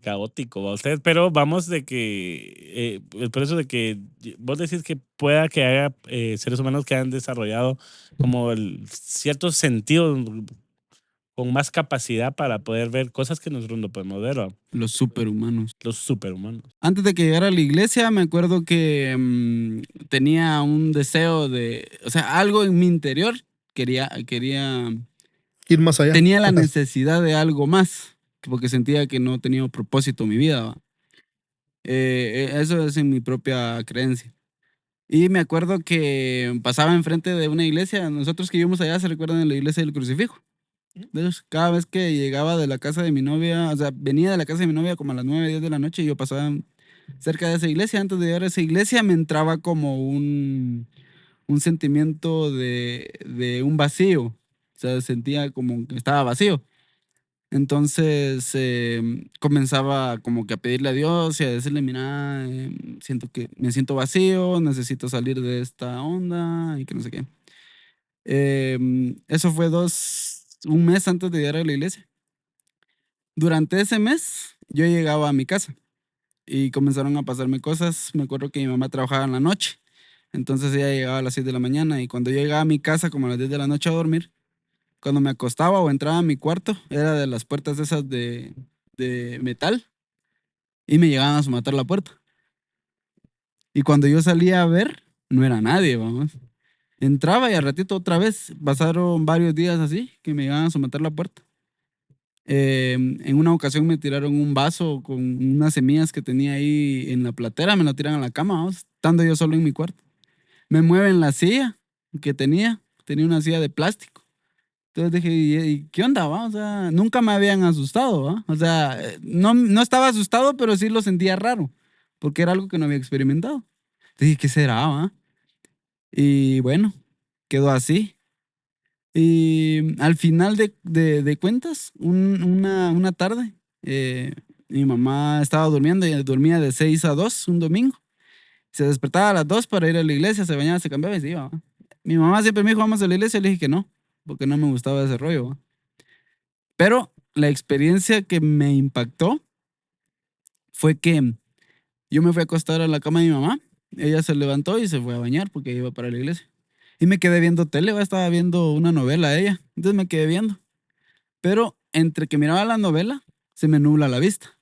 caótico, ¿va usted? Pero vamos de que, por eso de que vos decís que pueda que haya seres humanos que han desarrollado como ciertos sentidos con más capacidad para poder ver cosas que nosotros no podemos ver, ¿va? Los superhumanos. Los superhumanos. Antes de que llegara a la iglesia, me acuerdo que tenía un deseo o sea, algo en mi interior quería ir más allá. Tenía la necesidad de algo más, porque sentía que no tenía propósito en mi vida, ¿va? Eso es en mi propia creencia. Y me acuerdo que pasaba enfrente de una iglesia, nosotros que vivimos allá, ¿se recuerdan de la iglesia del Crucifijo? Entonces, cada vez que llegaba de la casa de mi novia, o sea, venía de la casa de mi novia como a las 9, 10 de la noche y yo pasaba cerca de esa iglesia. Antes de llegar a esa iglesia me entraba como un sentimiento de un vacío. O sea, sentía como que estaba vacío. Entonces comenzaba como que a pedirle a Dios y a decirle, mira, me siento vacío, necesito salir de esta onda y que no sé qué. Eso fue un mes antes de llegar a la iglesia. Durante ese mes yo llegaba a mi casa y comenzaron a pasarme cosas. Me acuerdo que mi mamá trabajaba en la noche, entonces ella llegaba a las 6 de la mañana y cuando yo llegaba a mi casa como a las 10 de la noche a dormir, cuando me acostaba o entraba a mi cuarto, era de las puertas esas de metal y me llegaban a somatar la puerta. Y cuando yo salía a ver, no era nadie, vamos. Entraba y al ratito otra vez, pasaron varios días así, que me iban a someter la puerta. En una ocasión me tiraron un vaso con unas semillas que tenía ahí en la platera, me lo tiran a la cama, vamos, estando yo solo en mi cuarto. Me mueven la silla que tenía una silla de plástico. Entonces dije, ¿y qué onda, va? O sea, nunca me habían asustado, ¿va? O sea, no estaba asustado, pero sí lo sentía raro, porque era algo que no había experimentado. Dije, ¿qué será, va? Y bueno, quedó así. Y al final de cuentas, una tarde, mi mamá estaba durmiendo y dormía de 6 a 2 un domingo. Se despertaba a las 2 para ir a la iglesia, se bañaba, se cambiaba y se iba, ¿va? Mi mamá siempre me dijo, vamos a la iglesia, le dije que no, porque no me gustaba ese rollo, ¿va? Pero la experiencia que me impactó fue que yo me fui a acostar a la cama de mi mamá, ella se levantó y se fue a bañar porque iba para la iglesia. Y me quedé viendo tele, estaba viendo una novela ella. Entonces me quedé viendo. Pero entre que miraba la novela, se me nubla la vista.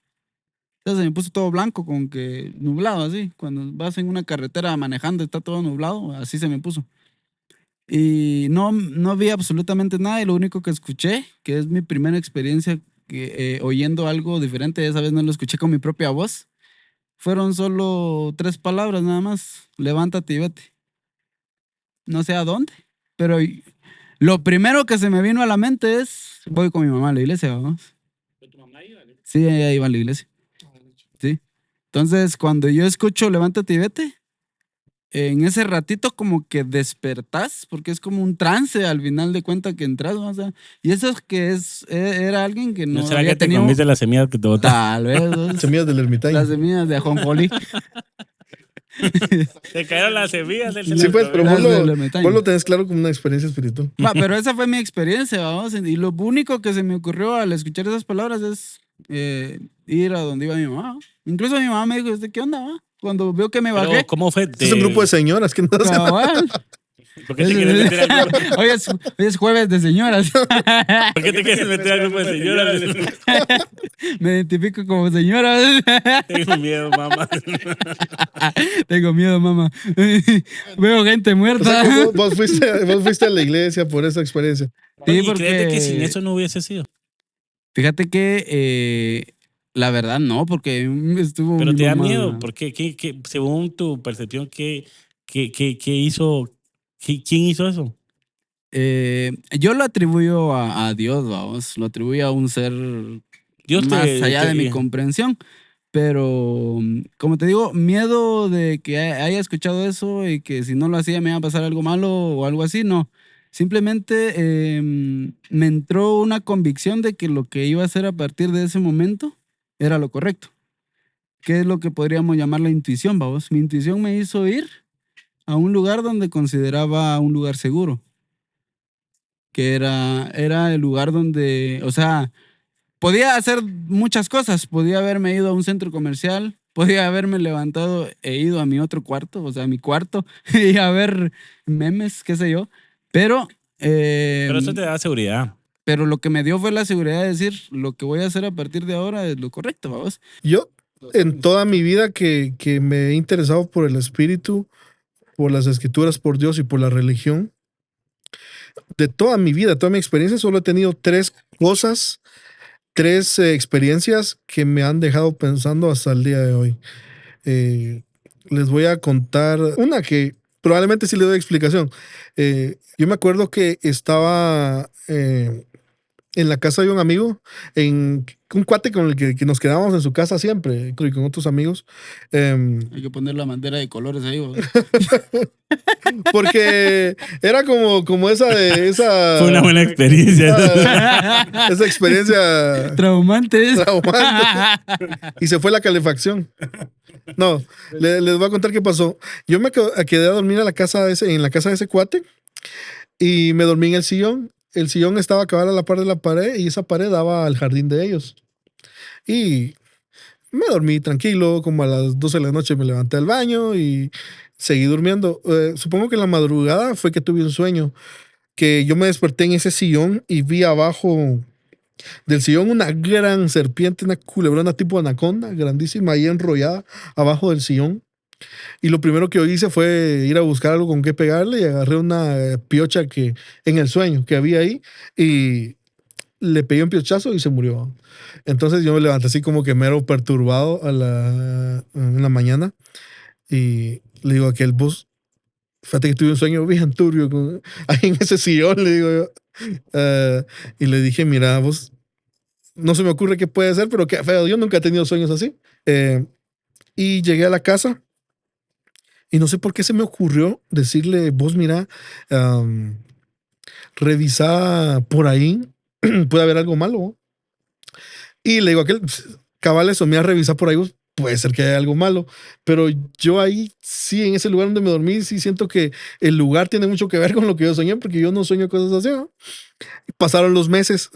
Entonces se me puso todo blanco, como que nublado así. Cuando vas en una carretera manejando, está todo nublado, así se me puso. Y no vi absolutamente nada y lo único que escuché, que es mi primera experiencia oyendo algo diferente, esa vez no lo escuché con mi propia voz, fueron solo 3 palabras nada más. Levántate y vete. No sé a dónde, pero lo primero que se me vino a la mente es, voy con mi mamá a la iglesia, vamos. ¿Tu mamá iba a la iglesia? Sí, ella iba a la iglesia. Sí. Entonces, cuando yo escucho levántate y vete, en ese ratito como que despertás, porque es como un trance al final de cuentas que entras, ¿no? O sea, y eso es que era alguien que no ¿No será había que te tenido... comiste las semillas que te botaste? Tal vez. Semillas del ermitaño. Las semillas de ajonjolí. Se cayeron las semillas del Sí, pues, pero Las vos del lo, ermitaño. vos lo tenés claro como una experiencia espiritual. Va, pero esa fue mi experiencia, vamos. Y lo único que se me ocurrió al escuchar esas palabras es ir a donde iba mi mamá. Incluso mi mamá me dijo, ¿qué onda, va? Cuando veo que me bajé, Pero, ¿cómo fue? Es un grupo de señoras que no hacen nada. cabal. ¿Por qué te quieres meter al grupo? Hoy es jueves de señoras. ¿Por qué te quieres meter al grupo de señoras? Me identifico como señora. Tengo miedo, mamá. Tengo miedo, mamá. Veo gente O sea, muerta. que vos fuiste a la iglesia por esa experiencia. Sí, ¿Y porque crees que sin eso no hubiese sido? fíjate que la verdad no, porque estuvo Pero mi te da mamá. miedo, porque según tu percepción, ¿qué hizo? ¿Quién hizo eso? Yo lo atribuyo a Dios, vamos, lo atribuyo a un ser Dios más allá de mi te, comprensión. Pero, como te digo, miedo de que haya escuchado eso y que si no lo hacía me iba a pasar algo malo o algo así, no. Simplemente me entró una convicción de que lo que iba a hacer a partir de ese momento era lo correcto. ¿Qué es lo que podríamos llamar la intuición, vamos? Mi intuición me hizo ir a un lugar donde consideraba un lugar seguro, que era el lugar donde, o sea, podía hacer muchas cosas. Podía haberme ido a un centro comercial, podía haberme levantado e ido a mi otro cuarto, o sea, a mi cuarto, y a ver memes, qué sé yo. Pero, pero eso te da seguridad. pero lo que me dio fue la seguridad de decir, lo que voy a hacer a partir de ahora es lo correcto, vamos. Yo, en toda mi vida que me he interesado por el espíritu, por las escrituras, por Dios y por la religión, de toda mi vida, toda mi experiencia, solo he tenido tres cosas, tres experiencias que me han dejado pensando hasta el día de hoy. Les voy a contar una que probablemente sí le doy explicación. Yo me acuerdo que estaba en la casa de un amigo, en un cuate con el que nos quedábamos en su casa siempre, y con otros amigos. Hay que poner la bandera de colores ahí, vamos. Porque era como esa de esa. Fue una buena experiencia. Esa experiencia Traumantes. traumante. Y se fue la calefacción. No, les voy a contar qué pasó. Yo me quedé a dormir en la casa de ese cuate y me dormí en el sillón. El sillón estaba acabado a la par de la pared y esa pared daba al jardín de ellos. Y me dormí tranquilo, como a las 12 de la noche me levanté al baño y seguí durmiendo. Supongo que en la madrugada fue que tuve un sueño, que yo me desperté en ese sillón y vi abajo del sillón una gran serpiente, una culebrona tipo anaconda, grandísima, ahí enrollada abajo del sillón. Y lo primero que yo hice fue ir a buscar algo con qué pegarle y agarré una piocha que en el sueño que había ahí y le pegué un piochazo y se murió. Entonces yo me levanté así como que mero perturbado en la mañana y le digo a aquel bus, fíjate que tuve un sueño bien turbio ahí en ese sillón, le digo yo. Y le dije, mira, vos, no se me ocurre qué puede ser, pero qué feo, yo nunca he tenido sueños así. Y llegué a la casa y no sé por qué se me ocurrió decirle, vos mira, revisa por ahí, puede haber algo malo. Y le digo a aquel, cabal, eso, mira, revisa por ahí, vos, puede ser que haya algo malo, pero yo ahí sí, en ese lugar donde me dormí, sí siento que el lugar tiene mucho que ver con lo que yo soñé, porque yo no sueño cosas así, ¿no? Pasaron los meses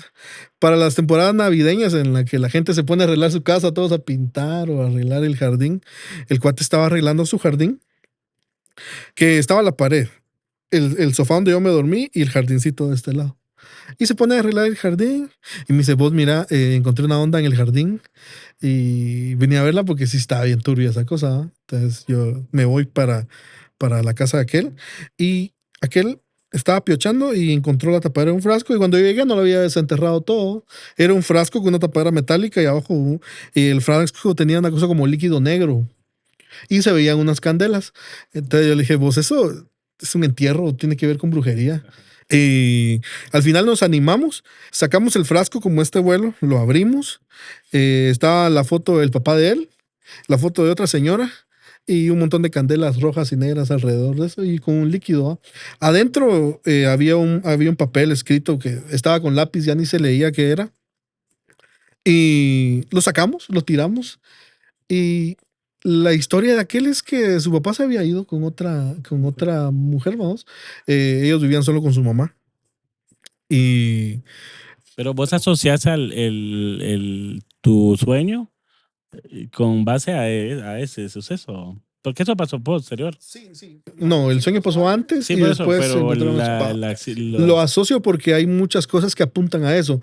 para las temporadas navideñas en la que la gente se pone a arreglar su casa, todos a pintar o a arreglar el jardín. El cuate estaba arreglando su jardín, que estaba a la pared, el sofá donde yo me dormí y el jardincito de este lado. Y se pone a arreglar el jardín y me dice, vos mira, encontré una onda en el jardín y venía a verla porque sí estaba bien turbia esa cosa, ¿no? Entonces yo me voy para la casa de aquel y aquel estaba piochando y encontró la tapadera de un frasco y cuando yo llegué no lo había desenterrado todo. Era un frasco con una tapadera metálica y abajo y el frasco tenía una cosa como líquido negro y se veían unas candelas. Entonces yo le dije, vos, eso es un entierro, tiene que ver con brujería. Y al final nos animamos, sacamos el frasco como este vuelo, lo abrimos, estaba la foto del papá de él, la foto de otra señora y un montón de candelas rojas y negras alrededor de eso y con un líquido. ¿Ah? Adentro había un papel escrito que estaba con lápiz, ya ni se leía qué era. Y lo sacamos, lo tiramos y la historia de aquel es que su papá se había ido con otra mujer, vamos. Ellos vivían solo con su mamá. Y Pero vos asocias tu sueño con base a ese suceso. Porque eso pasó posterior. no, el sueño pasó antes Sí, y por eso, después se pero encontraron lo los- asocio porque hay muchas cosas que apuntan a eso.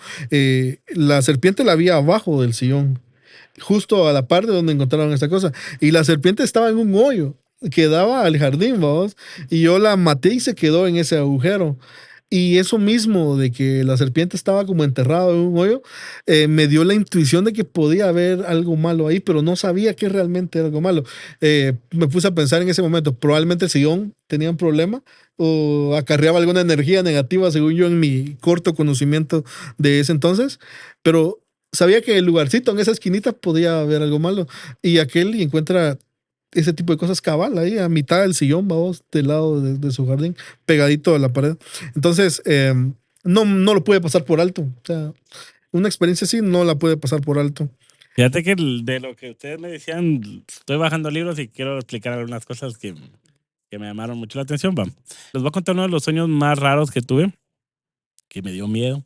La serpiente la había abajo del sillón, justo a la par de donde encontraron esta cosa. Y la serpiente estaba en un hoyo que daba al jardín, vamos. Y yo la maté y se quedó en ese agujero. Y eso mismo de que la serpiente estaba como enterrada en un hoyo, me dio la intuición de que podía haber algo malo ahí, pero no sabía que realmente era algo malo. Me puse a pensar en ese momento, probablemente el sillón tenía un problema o acarreaba alguna energía negativa, según yo, en mi corto conocimiento de ese entonces, pero sabía que el lugarcito en esa esquinita podía haber algo malo. Y aquel y encuentra ese tipo de cosas cabal ahí a mitad del sillón, vamos, del lado de su jardín, pegadito a la pared. Entonces, no lo puede pasar por alto. O sea, una experiencia así no la puede pasar por alto. Fíjate que de lo que ustedes me decían, estoy bajando libros y quiero explicar algunas cosas que me llamaron mucho la atención. Va. Les voy a contar uno de los sueños más raros que tuve, que me dio miedo.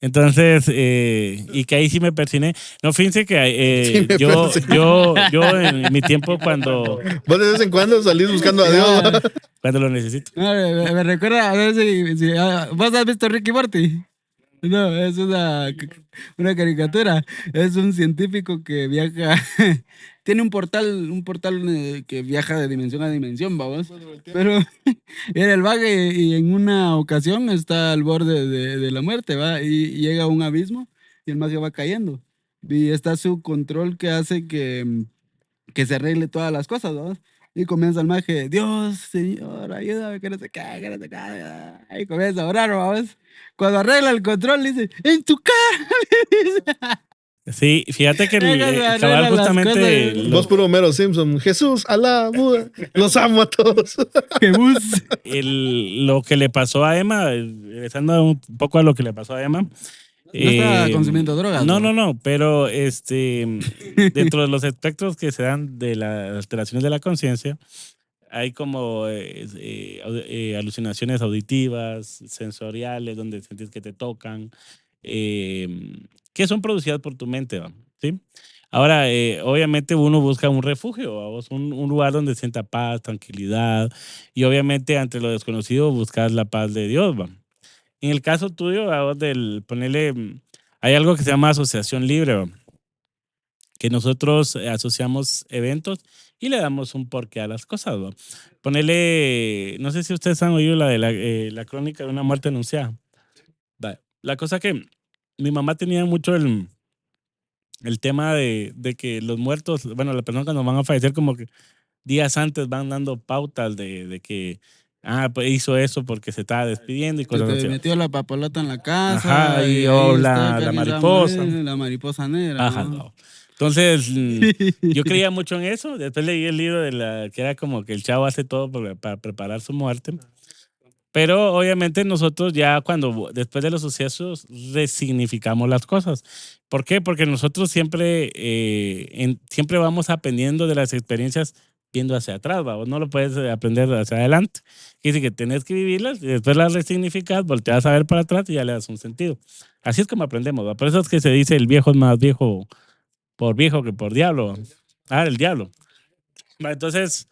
Entonces, y que ahí sí me persiné. No, fíjense que Sí me persiné. yo en mi tiempo cuando Vos de vez en cuando salís buscando a Dios. ¿Va? cuando lo necesito. No, me recuerda a ver ¿vos has visto Ricky Morty? No, es una caricatura. Es un científico que viaja, tiene un portal que viaja de dimensión a dimensión, vamos. Pero era el vague y en una ocasión está al borde de la muerte, va, y llega a un abismo y el mago va cayendo. Y está su control que hace que se arregle todas las cosas, ¿no? Y comienza el mago, Dios, Señor, ayúdame, que no se caiga, que no se caiga. Ahí comienza a orar, vamos. Cuando arregla el control, dice, ¡en tu cara! Sí, fíjate que Venga, se cabal arreglan las justamente cosas. Vos puro Homero Simpson. Jesús, Alá, Buda, los amo a todos. ¡Qué bus! lo que le pasó a Emma, regresando un poco a lo que le pasó a Emma. No está consumiendo drogas, No, ¿no? no, pero dentro de los espectros que se dan de las alteraciones de la conciencia, hay como alucinaciones auditivas, sensoriales, donde sientes que te tocan, que son producidas por tu mente, ¿va? ¿Sí? Ahora, obviamente uno busca un refugio, ¿va? Un lugar donde sienta paz, tranquilidad, y obviamente ante lo desconocido buscas la paz de Dios, ¿va? En el caso tuyo, ¿va? Del ponerle, hay algo que se llama asociación libre, ¿va? Que nosotros asociamos eventos y le damos un porqué a las cosas, ¿va? Ponerle, no sé si ustedes han oído la de la crónica de una muerte anunciada. Va. La cosa que mi mamá tenía mucho el tema de que los muertos, bueno, las personas cuando van a fallecer como que días antes van dando pautas de que, pues hizo eso porque se estaba despidiendo y Se cosas te así. metió la papalota en la Ajá, casa y y ahí o está, que la alguien se va a morir, mariposa. la mariposa negra, Ajá, ¿no? no. Entonces, yo creía mucho en eso. Después leí el libro que era como que el chavo hace todo para preparar su muerte. Pero obviamente nosotros ya después de los sucesos, resignificamos las cosas. ¿Por qué? Porque nosotros siempre, siempre vamos aprendiendo de las experiencias viendo hacia atrás, ¿va? Vos no lo puedes aprender hacia adelante. Quiere decir que tenés que vivirlas y después las resignificas, volteas a ver para atrás y ya le das un sentido. Así es como aprendemos, ¿va? Por eso es que se dice el viejo es más viejo por viejo que por diablo. El diablo. Entonces,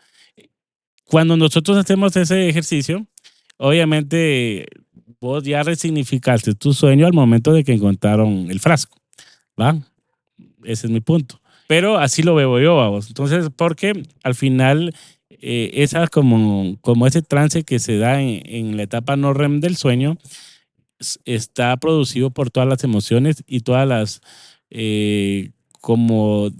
cuando nosotros hacemos ese ejercicio, obviamente vos ya resignificaste tu sueño al momento de que encontraron el frasco, ¿va? Ese es mi punto. Pero así lo veo yo, vamos. Entonces, porque al final, esa como ese trance que se da en la etapa no REM del sueño, está producido por todas las emociones y todas las como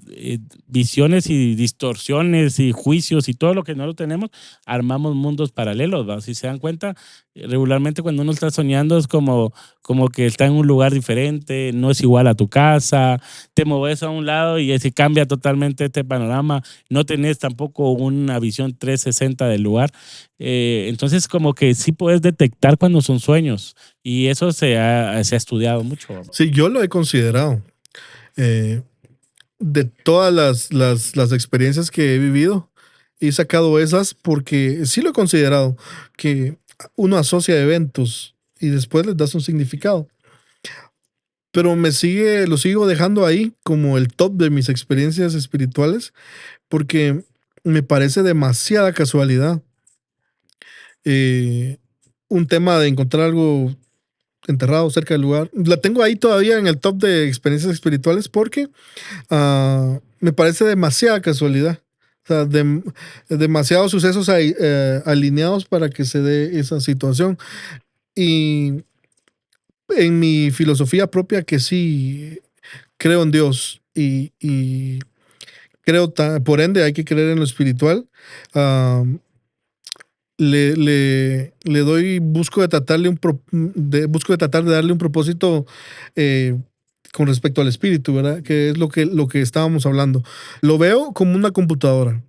visiones y distorsiones y juicios y todo lo que no lo tenemos, armamos mundos paralelos, ¿va? Si se dan cuenta, regularmente cuando uno está soñando es como que está en un lugar diferente, no es igual a tu casa, te mueves a un lado y se cambia totalmente este panorama, no tenés tampoco una visión 360 del lugar. Entonces como que sí puedes detectar cuando son sueños y eso se ha estudiado mucho. Sí, yo lo he considerado. de todas las experiencias que he vivido, he sacado esas porque sí lo he considerado, que uno asocia eventos y después les das un significado. Pero lo sigo dejando ahí como el top de mis experiencias espirituales porque me parece demasiada casualidad. eh, un tema de encontrar algo enterrado cerca del lugar. La tengo ahí todavía en el top de experiencias espirituales porque me parece demasiada casualidad. O sea, demasiados sucesos alineados para que se dé esa situación. Y en mi filosofía propia que sí creo en Dios y creo, por ende hay que creer en lo espiritual. ah, le doy, busco de tratar de darle un propósito eh, con respecto al espíritu, ¿verdad? Que es lo que estábamos hablando. Lo veo como una computadora.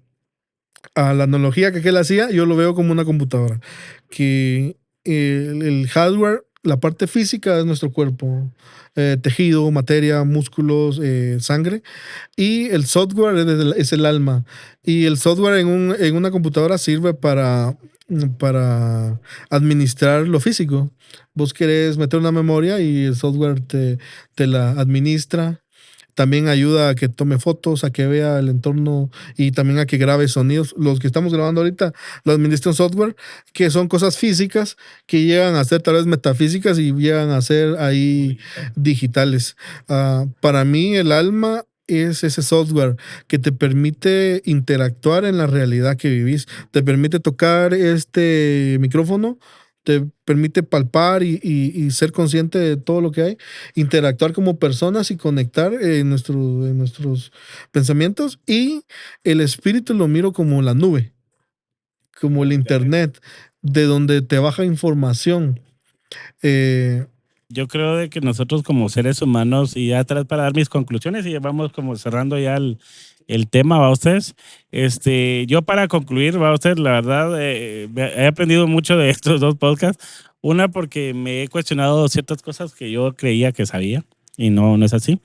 A la analogía que él hacía, yo lo veo como una computadora. Que el hardware, la parte física es nuestro cuerpo. Tejido, materia, músculos, sangre. Y el software es el alma. Y el software en una computadora sirve para administrar lo físico. Vos querés meter una memoria y el software te la administra. También ayuda a que tome fotos, a que vea el entorno y también a que grabe sonidos. Los que estamos grabando ahorita lo administra un software que son cosas físicas que llegan a ser tal vez metafísicas y llegan a ser ahí digitales. Para mí el alma es ese software que te permite interactuar en la realidad que vivís. Te permite tocar este micrófono, te permite palpar y ser consciente de todo lo que hay, interactuar como personas y conectar en nuestros pensamientos. Y el espíritu lo miro como la nube, como el internet, de donde te baja información. Eh, Yo creo de que nosotros como seres humanos, y ya atrás para dar mis conclusiones, y ya vamos como cerrando ya el tema, ¿va ustedes? Yo para concluir, ¿va usted? La verdad, he aprendido mucho de estos dos podcasts. Una, porque me he cuestionado ciertas cosas que yo creía que sabía, y no es así.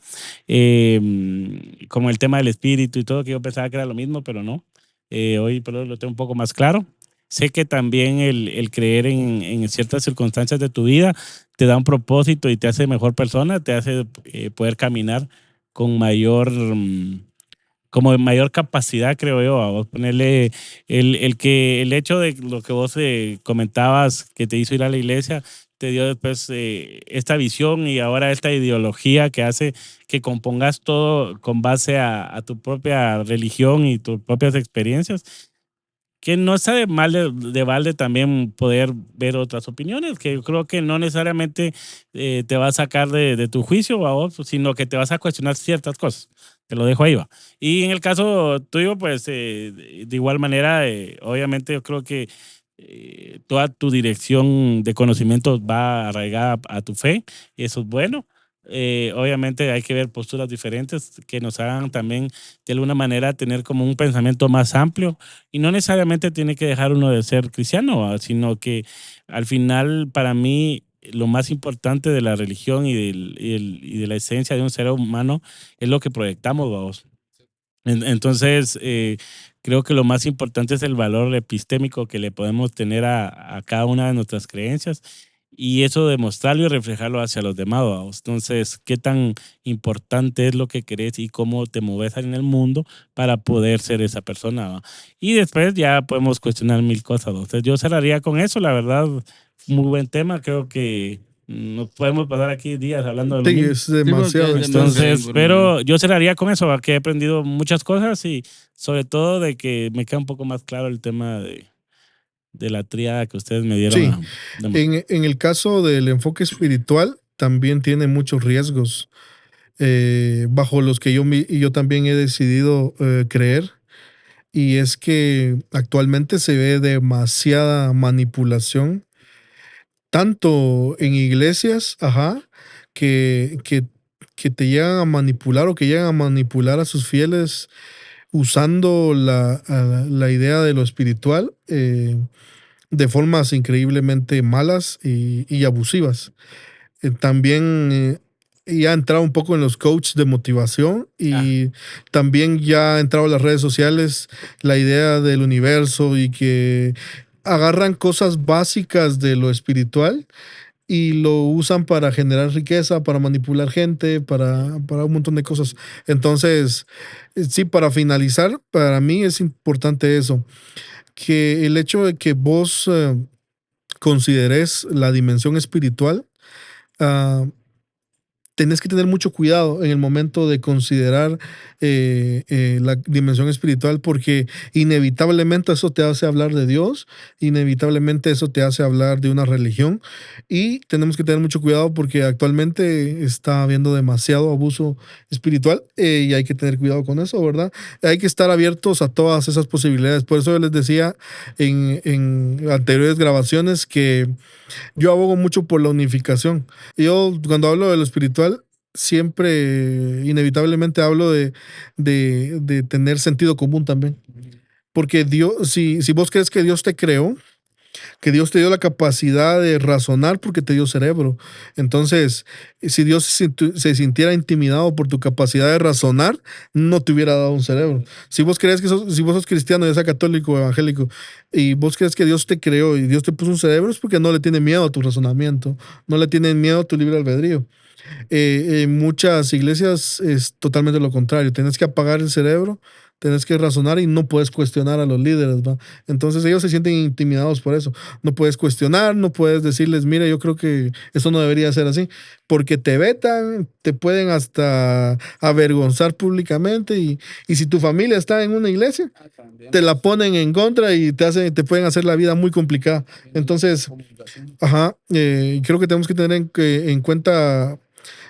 Como el tema del espíritu y todo, que yo pensaba que era lo mismo, pero no. Hoy pero lo tengo un poco más claro. Sé que también el creer en ciertas circunstancias de tu vida te da un propósito y te hace mejor persona, te hace poder caminar con como mayor capacidad, creo yo, a vos ponerle el hecho de lo que vos comentabas que te hizo ir a la iglesia, te dio después esta visión y ahora esta ideología que hace que compongas todo con base a tu propia religión y tus propias experiencias, que no está de mal de balde también poder ver otras opiniones, que yo creo que no necesariamente te va a sacar de tu juicio, vos, sino que te vas a cuestionar ciertas cosas. Te lo dejo ahí, va. Y en el caso tuyo, pues de igual manera, obviamente yo creo que toda tu dirección de conocimientos va arraigada a tu fe, y eso es bueno. Obviamente hay que ver posturas diferentes que nos hagan también de alguna manera tener como un pensamiento más amplio, y no necesariamente tiene que dejar uno de ser cristiano, ¿va? Sino que al final para mí lo más importante de la religión y de la esencia de un ser humano es lo que proyectamos, vamos. Entonces, creo que lo más importante es el valor epistémico que le podemos tener a cada una de nuestras creencias, y eso demostrarlo y reflejarlo hacia los demás, vamos. Entonces, ¿qué tan importante es lo que crees y cómo te mueves en el mundo para poder ser esa persona, va? Y después ya podemos cuestionar mil cosas, ¿va? Entonces, yo cerraría con eso, la verdad, muy buen tema. Creo que nos podemos pasar aquí días hablando de lo sí, mismo. es Sí, porque demasiado es demasiado extenso. Entonces, información. pero yo cerraría con eso, ¿va? Que he aprendido muchas cosas y sobre todo de que me queda un poco más claro el tema de la tríada que ustedes me dieron Sí, demostrar. en el caso del enfoque espiritual, también tiene muchos riesgos bajo los que yo también he decidido creer. Y es que actualmente se ve demasiada manipulación, tanto en iglesias, ajá, que, que, que te llegan a manipular o que llegan a manipular a sus fieles usando la idea de lo espiritual de formas increíblemente malas y abusivas. También ya ha entrado un poco en los coaches de motivación y también ya ha entrado en las redes sociales la idea del universo y que agarran cosas básicas de lo espiritual y lo usan para generar riqueza, para manipular gente, para un montón de cosas. Entonces, sí, para finalizar, para mí es importante eso, que el hecho de que vos consideres la dimensión espiritual, ah, tenés que tener mucho cuidado en el momento de considerar la dimensión espiritual porque inevitablemente eso te hace hablar de Dios, inevitablemente eso te hace hablar de una religión y tenemos que tener mucho cuidado porque actualmente está habiendo demasiado abuso espiritual y hay que tener cuidado con eso, ¿verdad? Hay que estar abiertos a todas esas posibilidades. Por eso yo les decía en anteriores grabaciones que yo abogo mucho por la unificación. Yo, cuando hablo de lo espiritual, siempre, inevitablemente hablo de tener sentido común también. Porque Dios, si vos crees que Dios te creó, que Dios te dio la capacidad de razonar porque te dio cerebro. Entonces, si Dios se sintiera intimidado por tu capacidad de razonar, no te hubiera dado un cerebro. Si vos crees que si vos sos cristiano, ya sea católico o evangélico, y vos crees que Dios te creó y Dios te puso un cerebro, es porque no le tiene miedo a tu razonamiento, no le tiene miedo a tu libre albedrío. En muchas iglesias es totalmente lo contrario. Tienes que apagar el cerebro, tienes que razonar y no puedes cuestionar a los líderes, ¿va? Entonces ellos se sienten intimidados por eso. No puedes cuestionar, no puedes decirles, mira, yo creo que eso no debería ser así, porque te vetan, te pueden hasta avergonzar públicamente y si tu familia está en una iglesia, te la ponen en contra y te pueden hacer la vida muy complicada. Entonces, creo que tenemos que tener en cuenta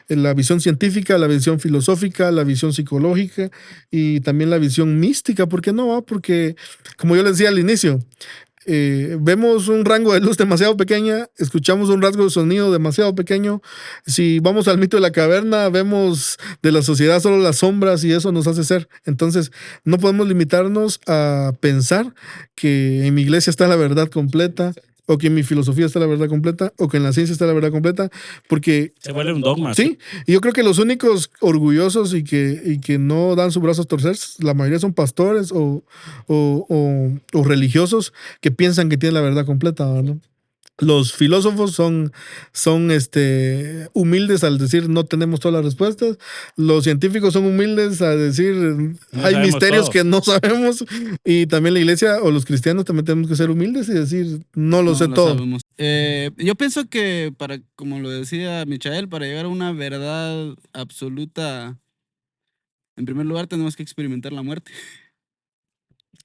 la visión científica, la visión filosófica, la visión psicológica y también la visión mística. ¿Por qué no? Porque, como yo les decía al inicio, vemos un rango de luz demasiado pequeña, escuchamos un rasgo de sonido demasiado pequeño. Si vamos al mito de la caverna, vemos de la sociedad solo las sombras y eso nos hace ser. Entonces, no podemos limitarnos a pensar que en mi iglesia está la verdad completa, o que en mi filosofía está la verdad completa, o que en la ciencia está la verdad completa, porque se vuelve un dogma. sí, y yo creo que los únicos orgullosos y que no dan su brazo a torcer, la mayoría son pastores o religiosos que piensan que tienen la verdad completa, ¿no? Los filósofos son humildes al decir no tenemos todas las respuestas. Los científicos son humildes al decir No hay sabemos misterios todo. que no sabemos. Y también la iglesia o los cristianos también tenemos que ser humildes y decir no lo sé todo. Sabemos. Yo pienso que como lo decía Michael, para llegar a una verdad absoluta, en primer lugar tenemos que experimentar la muerte.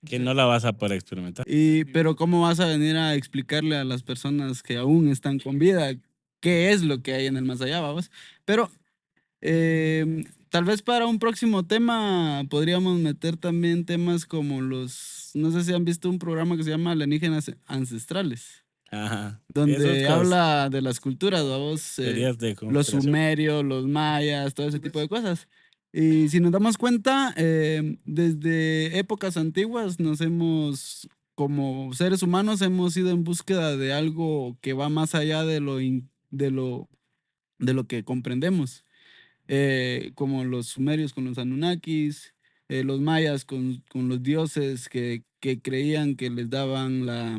Que no la vas a poder experimentar. Pero ¿cómo vas a venir a explicarle a las personas que aún están con vida qué es lo que hay en el más allá, vamos? Pero tal vez para un próximo tema podríamos meter también temas como no sé si han visto un programa que se llama Alienígenas Ancestrales, Ajá. donde habla de las culturas, vamos, Teorías de los conspiración. sumerios, los mayas, todo ese tipo de cosas. Y si nos damos cuenta, desde épocas antiguas como seres humanos, hemos ido en búsqueda de algo que va más allá de lo que comprendemos. Como los sumerios con los Anunnakis, los mayas con los dioses que creían que les daban la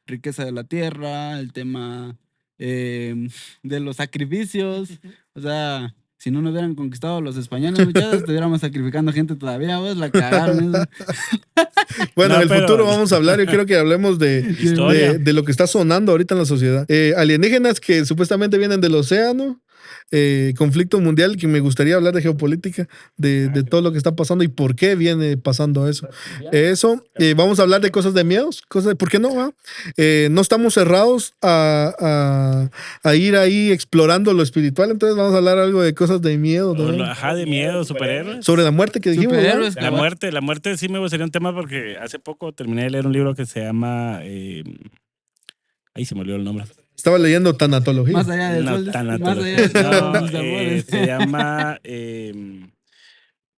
riqueza de la tierra, el tema de los sacrificios. O sea, si no nos hubieran conquistado los españoles, muchachos, estuviéramos sacrificando gente todavía, vos la cagaron. Bueno, No, en el pero- futuro vamos a hablar, yo quiero que hablemos Historia. de lo que está sonando ahorita en la sociedad. Alienígenas que supuestamente vienen del océano, conflicto mundial, que me gustaría hablar de geopolítica, de todo lo que está pasando y por qué viene pasando eso. Vamos a hablar de cosas de miedos, cosas de por qué no, va? No estamos cerrados a ir ahí explorando lo espiritual, entonces vamos a hablar algo de cosas de miedo también. De miedo, superhéroes. Sobre la muerte que dijimos, ¿verdad? Superhéroes, La muerte sí me gustaría un tema porque hace poco terminé de leer un libro que se llama ahí se me olvidó el nombre. Estaba leyendo tanatología. Más allá del No, sol, tanatología. más allá del sol, No, mis amores. se llama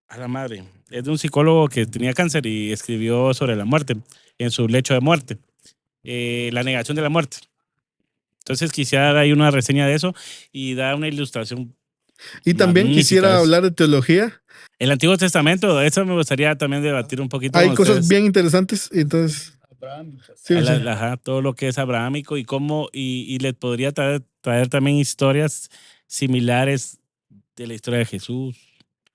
a la madre. Es de un psicólogo que tenía cáncer y escribió sobre la muerte en su lecho de muerte. La negación de la muerte. Entonces quisiera dar ahí una reseña de eso y dar una ilustración Y también quisiera Magníficas. hablar de teología. El Antiguo Testamento, eso me gustaría también debatir un poquito Hay con cosas ustedes. bien interesantes. Entonces, sí, sí. Ajá, todo lo que es abrahámico y cómo, y les podría traer también historias similares de la historia de Jesús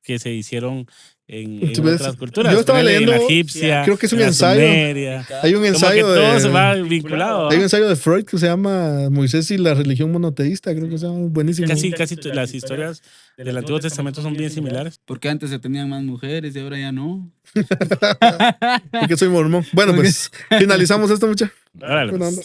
que se hicieron en Tú ves, otras culturas. yo estaba Ponerle en la leyendo, egipcia, creo que es un en la ensayo. sumeria. Hay un Como que ensayo todo se va de, vinculado. hay un ¿ah? ensayo de Freud que se llama Moisés y la religión monoteísta. Creo que se llama buenísimo. Casi las historias del Antiguo Testamento son bien similares. Porque antes se tenían más mujeres y ahora ya no. Porque soy mormón. Bueno, pues finalizamos esto, mucha. Órale, Buena pues. onda.